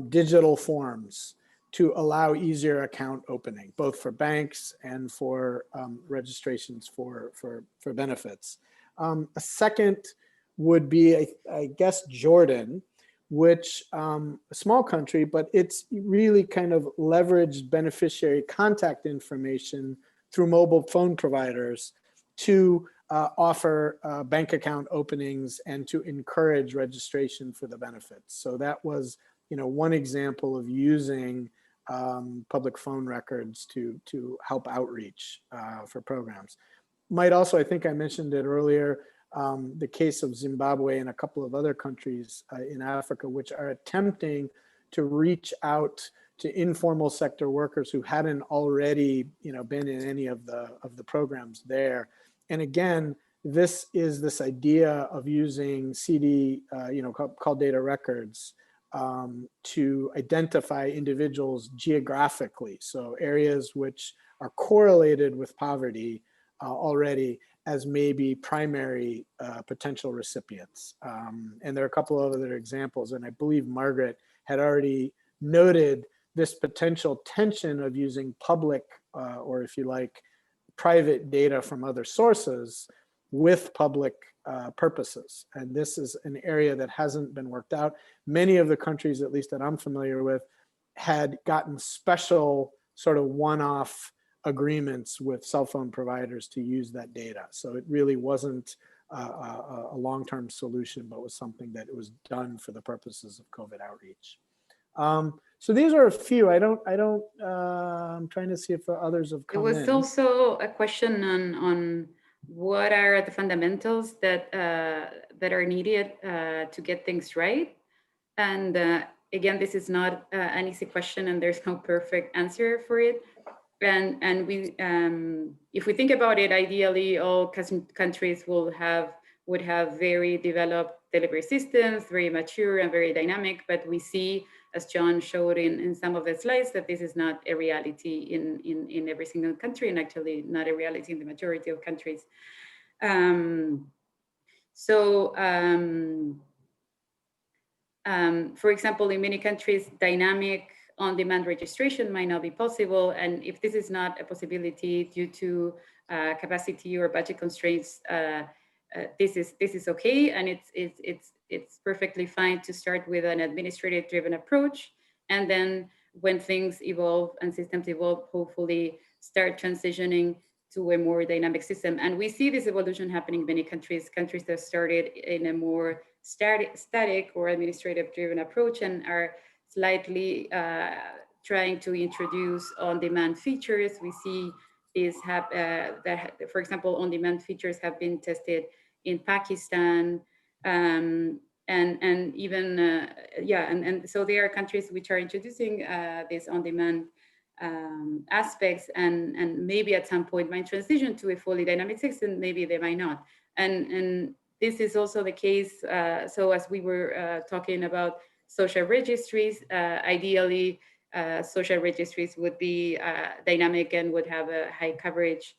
digital forms to allow easier account opening, both for banks and for registrations for benefits. A second would be, I guess, Jordan, which a small country, but it's really kind of leveraged beneficiary contact information through mobile phone providers to offer bank account openings and to encourage registration for the benefits. So that was, one example of using public phone records to help outreach for programs. Might also, I think I mentioned it earlier, the case of Zimbabwe and a couple of other countries in Africa, which are attempting to reach out to informal sector workers who hadn't already, been in any of the programs there. And again, this is this idea of using CD, called data records, to identify individuals geographically. So areas which are correlated with poverty already as maybe primary potential recipients. And there are a couple of other examples, and I believe Margaret had already noted this potential tension of using public, or if you like, private data from other sources with public purposes. And this is an area that hasn't been worked out. Many of the countries, at least that I'm familiar with, had gotten special sort of one-off agreements with cell phone providers to use that data. So it really wasn't a long-term solution, but was something that was done for the purposes of COVID outreach. So these are a few. I'm trying to see if others have come in. There was also a question on what are the fundamentals that are needed to get things right. And again, this is not an easy question, and there's no perfect answer for it. And we, if we think about it, ideally, all countries would have very developed delivery systems, very mature and very dynamic. But we see, as John showed in some of the slides, that this is not a reality in every single country, and actually not a reality in the majority of countries. For example, in many countries, dynamic on-demand registration might not be possible. And if this is not a possibility due to capacity or budget constraints, this is okay, and it's perfectly fine to start with an administrative-driven approach, and then when things evolve and systems evolve, hopefully start transitioning to a more dynamic system. And we see this evolution happening in many countries that started in a more static or administrative-driven approach and are slightly trying to introduce on-demand features. We see this that, for example, on-demand features have been tested in Pakistan, and even and so there are countries which are introducing this on-demand aspects, and maybe at some point might transition to a fully dynamic system. Maybe they might not, and this is also the case. So as we were talking about social registries, ideally social registries would be dynamic and would have a high coverage.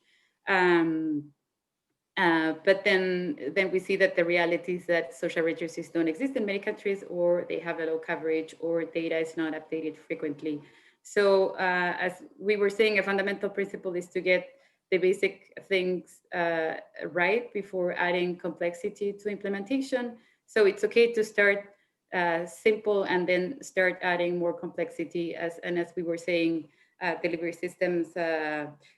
But then we see that the reality is that social registries don't exist in many countries, or they have a low coverage, or data is not updated frequently. So as we were saying, a fundamental principle is to get the basic things right before adding complexity to implementation. So it's okay to start simple and then start adding more complexity. As we were saying, delivery systems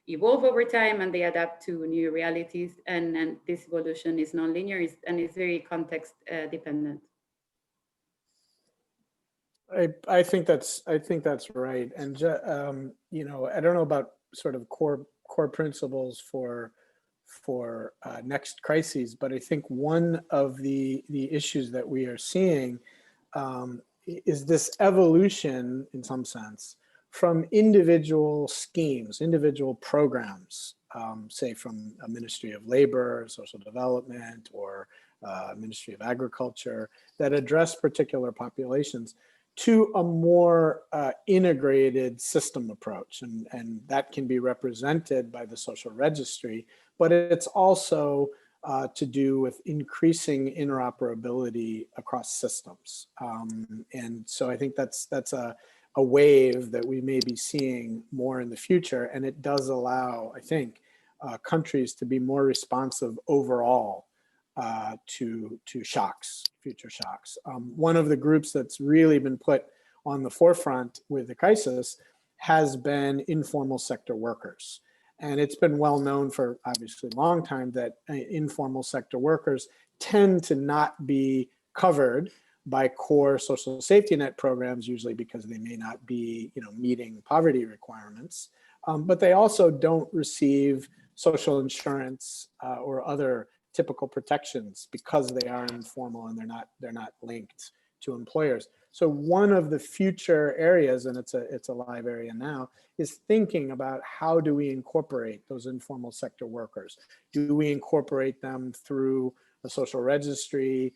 evolve over time and they adapt to new realities, and this evolution is non-linear and is very context dependent. I think that's right. And you know, I don't know about sort of core principles for next crises, but I think one of the issues that we are seeing is this evolution, in some sense, from individual schemes, individual programs, say from a Ministry of Labor, Social Development, or Ministry of Agriculture, that address particular populations, to a more integrated system approach. And that can be represented by the social registry, but it's also to do with increasing interoperability across systems. And so I think that's a wave that we may be seeing more in the future. And it does allow, I think, countries to be more responsive overall to shocks, future shocks. One of the groups that's really been put on the forefront with the crisis has been informal sector workers. And it's been well known for obviously a long time that informal sector workers tend to not be covered by core social safety net programs, usually because they may not be, you know, meeting poverty requirements, but they also don't receive social insurance or other typical protections because they are informal and they're not linked to employers. So one of the future areas, and it's a live area now, is thinking about how do we incorporate those informal sector workers? Do we incorporate them through a social registry?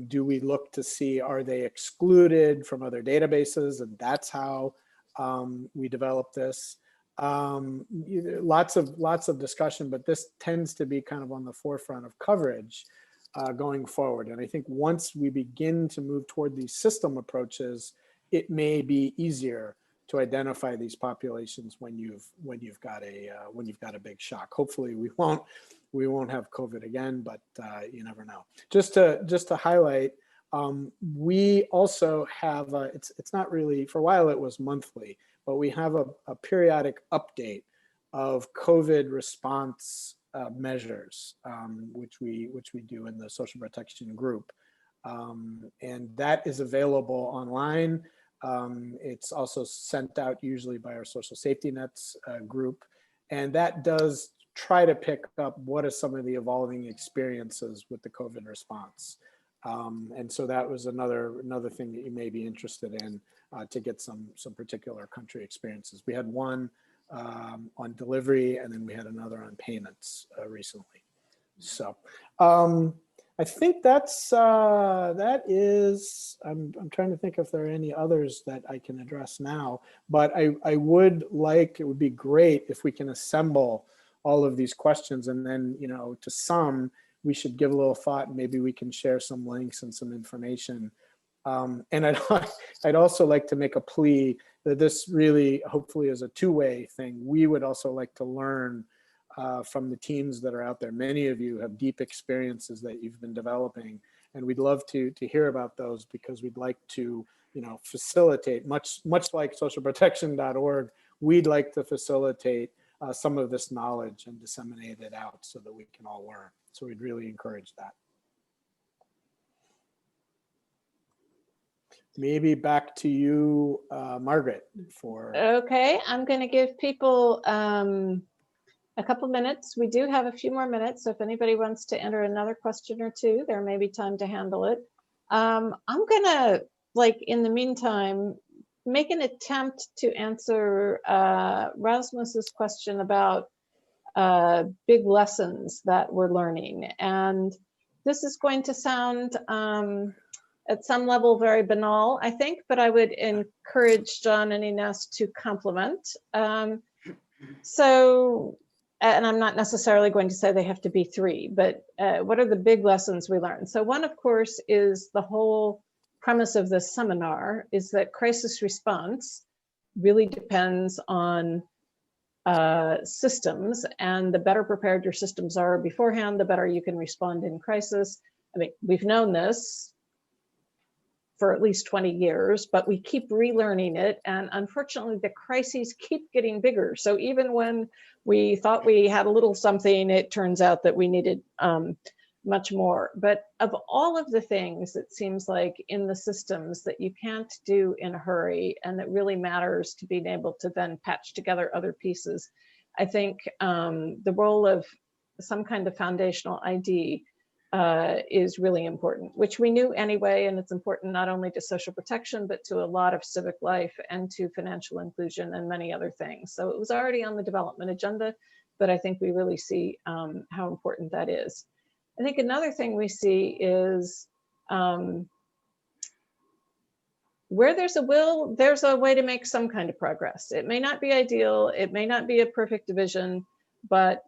Do we look to see, are they excluded from other databases? And that's how we develop this. Lots of discussion, but this tends to be kind of on the forefront of coverage going forward. And I think once we begin to move toward these system approaches, it may be easier to identify these populations when you've got a big shock. Hopefully we won't have COVID again, but you never know. Just to highlight, we also have it's not really, for a while it was monthly, but we have a periodic update of COVID response measures, which we do in the social protection group, and that is available online. It's also sent out usually by our social safety nets group, and that does try to pick up what are some of the evolving experiences with the COVID response. And so that was another thing that you may be interested in to get some particular country experiences. We had one on delivery, and then we had another on payments recently. So I think that is. I'm trying to think if there are any others that I can address now, but I would like, it would be great if we can assemble all of these questions, and then, you know, to some we should give a little thought, and maybe we can share some links and some information. And I'd also like to make a plea that this really hopefully is a two-way thing. We would also like to learn from the teams that are out there. Many of you have deep experiences that you've been developing, and we'd love to hear about those, because we'd like to, you know, facilitate, much like socialprotection.org, we'd like to facilitate some of this knowledge and disseminate it out so that we can all learn. So we'd really encourage that. Maybe back to you, Margaret, for. Okay, I'm going to give people a couple minutes. We do have a few more minutes, so if anybody wants to enter another question or two, there may be time to handle it. I'm going to, like, in the meantime, make an attempt to answer Rasmus's question about big lessons that we're learning. And this is going to sound at some level very banal, I think, but I would encourage John and Inés to complement. So and I'm not necessarily going to say they have to be 3, but what are the big lessons we learned? So one, of course, is the whole premise of this seminar is that crisis response really depends on systems, and the better prepared your systems are beforehand, the better you can respond in crisis. I mean, we've known this for at least 20 years, but we keep relearning it. And unfortunately, the crises keep getting bigger. So even when we thought we had a little something, it turns out that we needed much more. But of all of the things, it seems like in the systems that you can't do in a hurry, and that really matters to being able to then patch together other pieces, I think the role of some kind of foundational ID is really important, which we knew anyway, and it's important not only to social protection, but to a lot of civic life and to financial inclusion and many other things. So it was already on the development agenda, but I think we really see how important that is. I think another thing we see is where there's a will, there's a way to make some kind of progress. It may not be ideal, it may not be a perfect division, but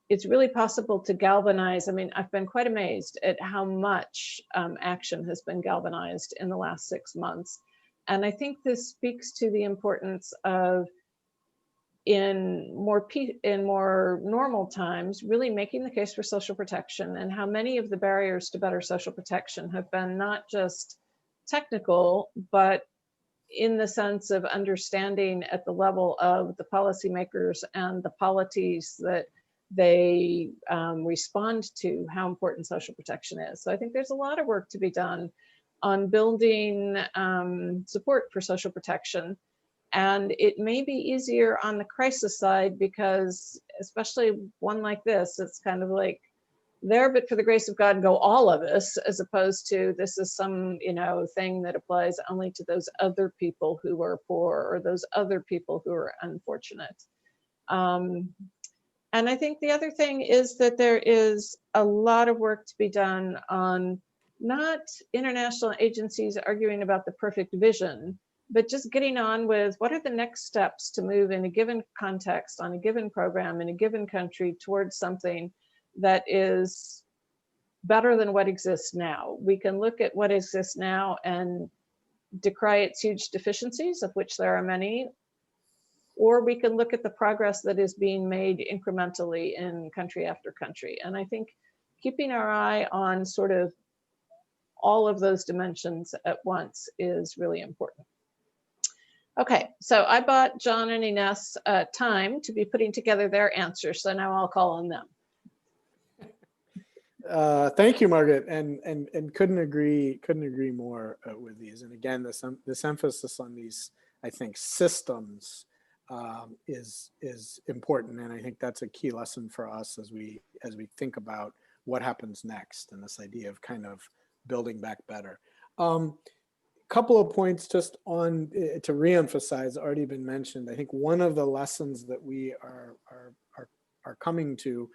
it's really possible to galvanize. I mean, I've been quite amazed at how much action has been galvanized in the last 6 months. And I think this speaks to the importance of, in more normal times, really making the case for social protection, and how many of the barriers to better social protection have been not just technical, but in the sense of understanding at the level of the policymakers and the polities that they respond to how important social protection is. So I think there's a lot of work to be done on building support for social protection. And it may be easier on the crisis side because, especially one like this, it's kind of like, there, but for the grace of God, go all of us, as opposed to this is some, thing that applies only to those other people who are poor or those other people who are unfortunate. And I think the other thing is that there is a lot of work to be done on not international agencies arguing about the perfect vision, but just getting on with what are the next steps to move in a given context, on a given program, in a given country towards something that is better than what exists now. We can look at what exists now and decry its huge deficiencies, of which there are many, or we can look at the progress that is being made incrementally in country after country. And I think keeping our eye on sort of all of those dimensions at once is really important. Okay, so I bought John and Inés time to be putting together their answers, so now I'll call on them. Thank you, Margaret, and couldn't agree more with these. And again, this emphasis on these, I think, systems is important, and I think that's a key lesson for us as we think about what happens next, and this idea of kind of building back better. Couple of points just on to reemphasize, already been mentioned. I think one of the lessons that we are coming to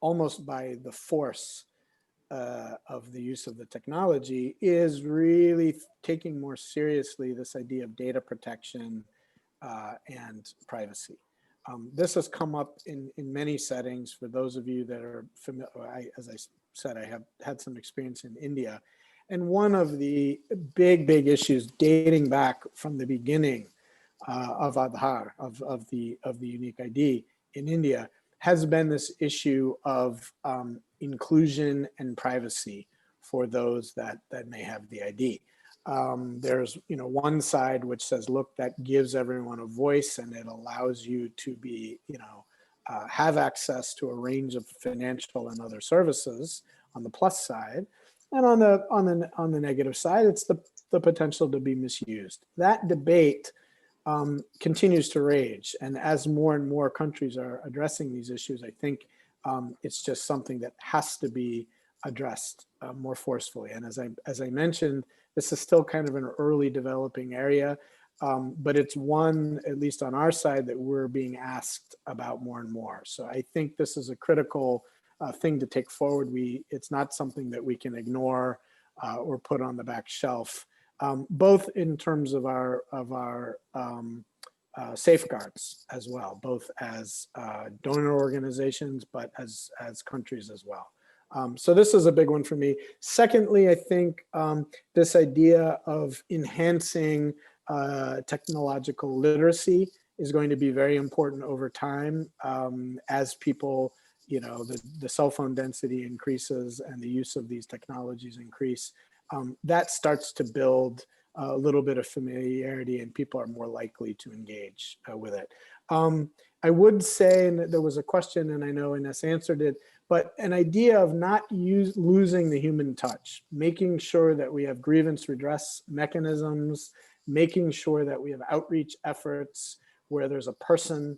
almost by the force of the use of the technology is really taking more seriously this idea of data protection and privacy. This has come up in many settings. For those of you that are familiar, as I said, I have had some experience in India. And one of the big issues dating back from the beginning of Aadhaar, of the unique ID in India, has been this issue of inclusion and privacy for those that may have the ID. There's one side which says, look, that gives everyone a voice and it allows you to be have access to a range of financial and other services on the plus side. And on the negative side, it's the potential to be misused. That debate continues to rage, and as more and more countries are addressing these issues, I think it's just something that has to be addressed more forcefully. And as I mentioned, this is still kind of an early developing area, but it's one, at least on our side, that we're being asked about more and more. So I think this is a critical thing to take forward. It's not something that we can ignore or put on the back shelf, both in terms of our safeguards as well, both as donor organizations, but as countries as well. So this is a big one for me. Secondly, I think this idea of enhancing technological literacy is going to be very important over time as people, the cell phone density increases and the use of these technologies increase. That starts to build a little bit of familiarity and people are more likely to engage with it. I would say, and there was a question and I know Inés answered it, but an idea of not losing the human touch, making sure that we have grievance redress mechanisms, making sure that we have outreach efforts where there's a person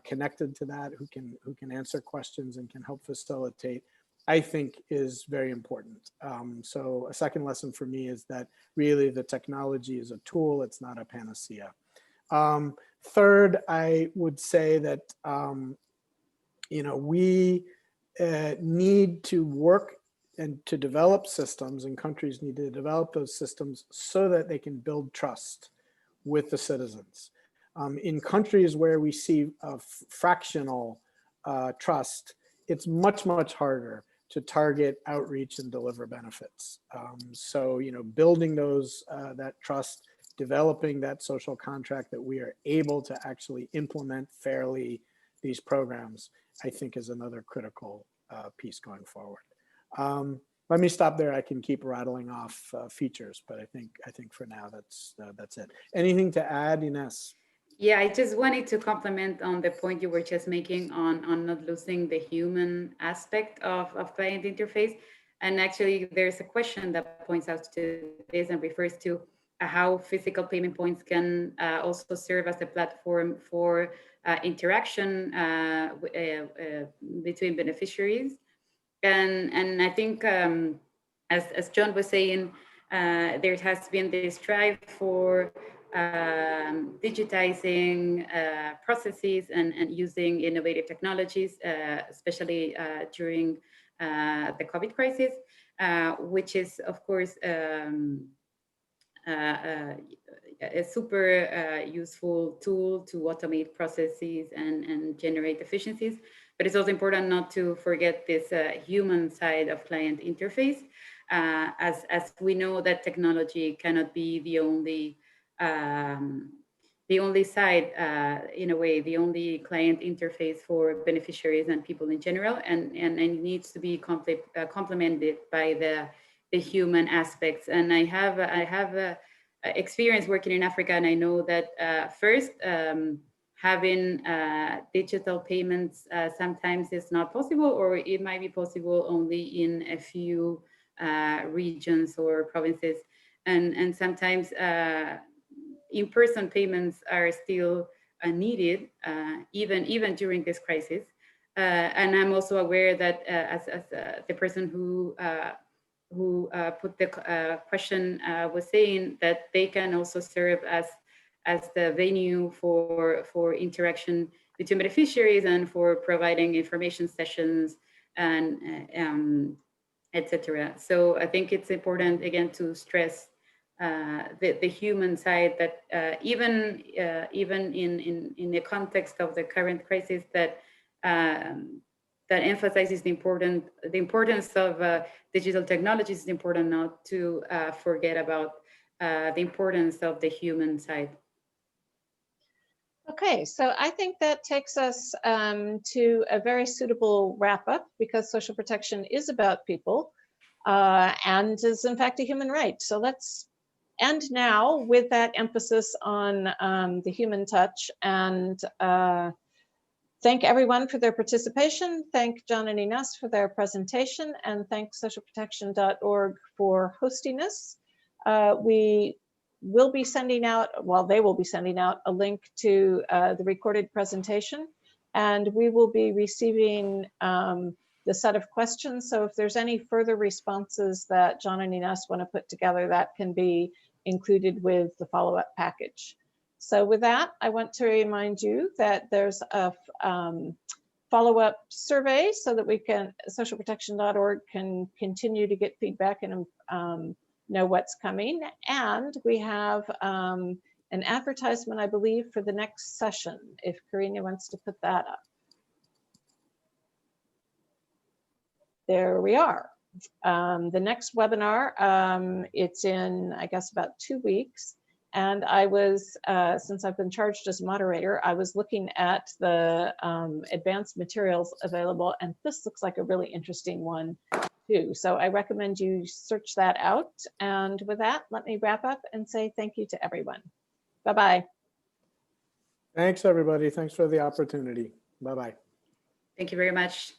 connected to that who can answer questions and can help facilitate, I think is very important. So a second lesson for me is that really the technology is a tool, it's not a panacea. Third, I would say that, we need to work and to develop systems, and countries need to develop those systems so that they can build trust with the citizens. In countries where we see fractional trust, it's much, much harder to target outreach and deliver benefits. So, building that trust, developing that social contract that we are able to actually implement fairly these programs, I think is another critical piece going forward. Let me stop there. I can keep rattling off features, but I think for now that's it. Anything to add, Inés? Yeah, I just wanted to comment on the point you were just making on not losing the human aspect of client interface. And actually, there's a question that points out to this and refers to how physical payment points can also serve as a platform for interaction between beneficiaries. And I think, as John was saying, there has been this drive for digitizing processes and using innovative technologies, especially during the COVID crisis, which is, of course, a super useful tool to automate processes and generate efficiencies. But it's also important not to forget this human side of client interface, as we know that technology cannot be the only side, in a way, the only client interface for beneficiaries and people in general, and it needs to be complemented by the human aspects. And I have experience working in Africa, and I know that first, having digital payments sometimes is not possible, or it might be possible only in a few regions or provinces, and sometimes in-person payments are still needed, even during this crisis. And I'm also aware that as the person who put the question was saying, that they can also serve as the venue for interaction between beneficiaries and for providing information sessions and etc. So I think it's important, again, to stress the human side, that even in the context of the current crisis, that emphasizes the importance of digital technologies. It's important not to forget about the importance of the human side. Okay, so I think that takes us to a very suitable wrap up, because social protection is about people and is in fact a human right. So let's end now with that emphasis on the human touch, and thank everyone for their participation. Thank John and Inés for their presentation, and thank socialprotection.org for hosting us. We will be sending out, well, they will be sending out a link to the recorded presentation, and we will be receiving the set of questions. So if there's any further responses that John and Inés want to put together, that can be included with the follow-up package. So with that, I want to remind you that there's a follow-up survey so that we can, socialprotection.org can continue to get feedback and know what's coming. And we have an an advertisement, I believe, for the next session, if Karina wants to put that up. There we are. The next webinar, it's in, I guess, about 2 weeks. And I was, since I've been charged as moderator, I was looking at the advanced materials available, and this looks like a really interesting one too. So I recommend you search that out. And with that, let me wrap up and say thank you to everyone. Bye-bye. Thanks, everybody. Thanks for the opportunity. Bye-bye. Thank you very much.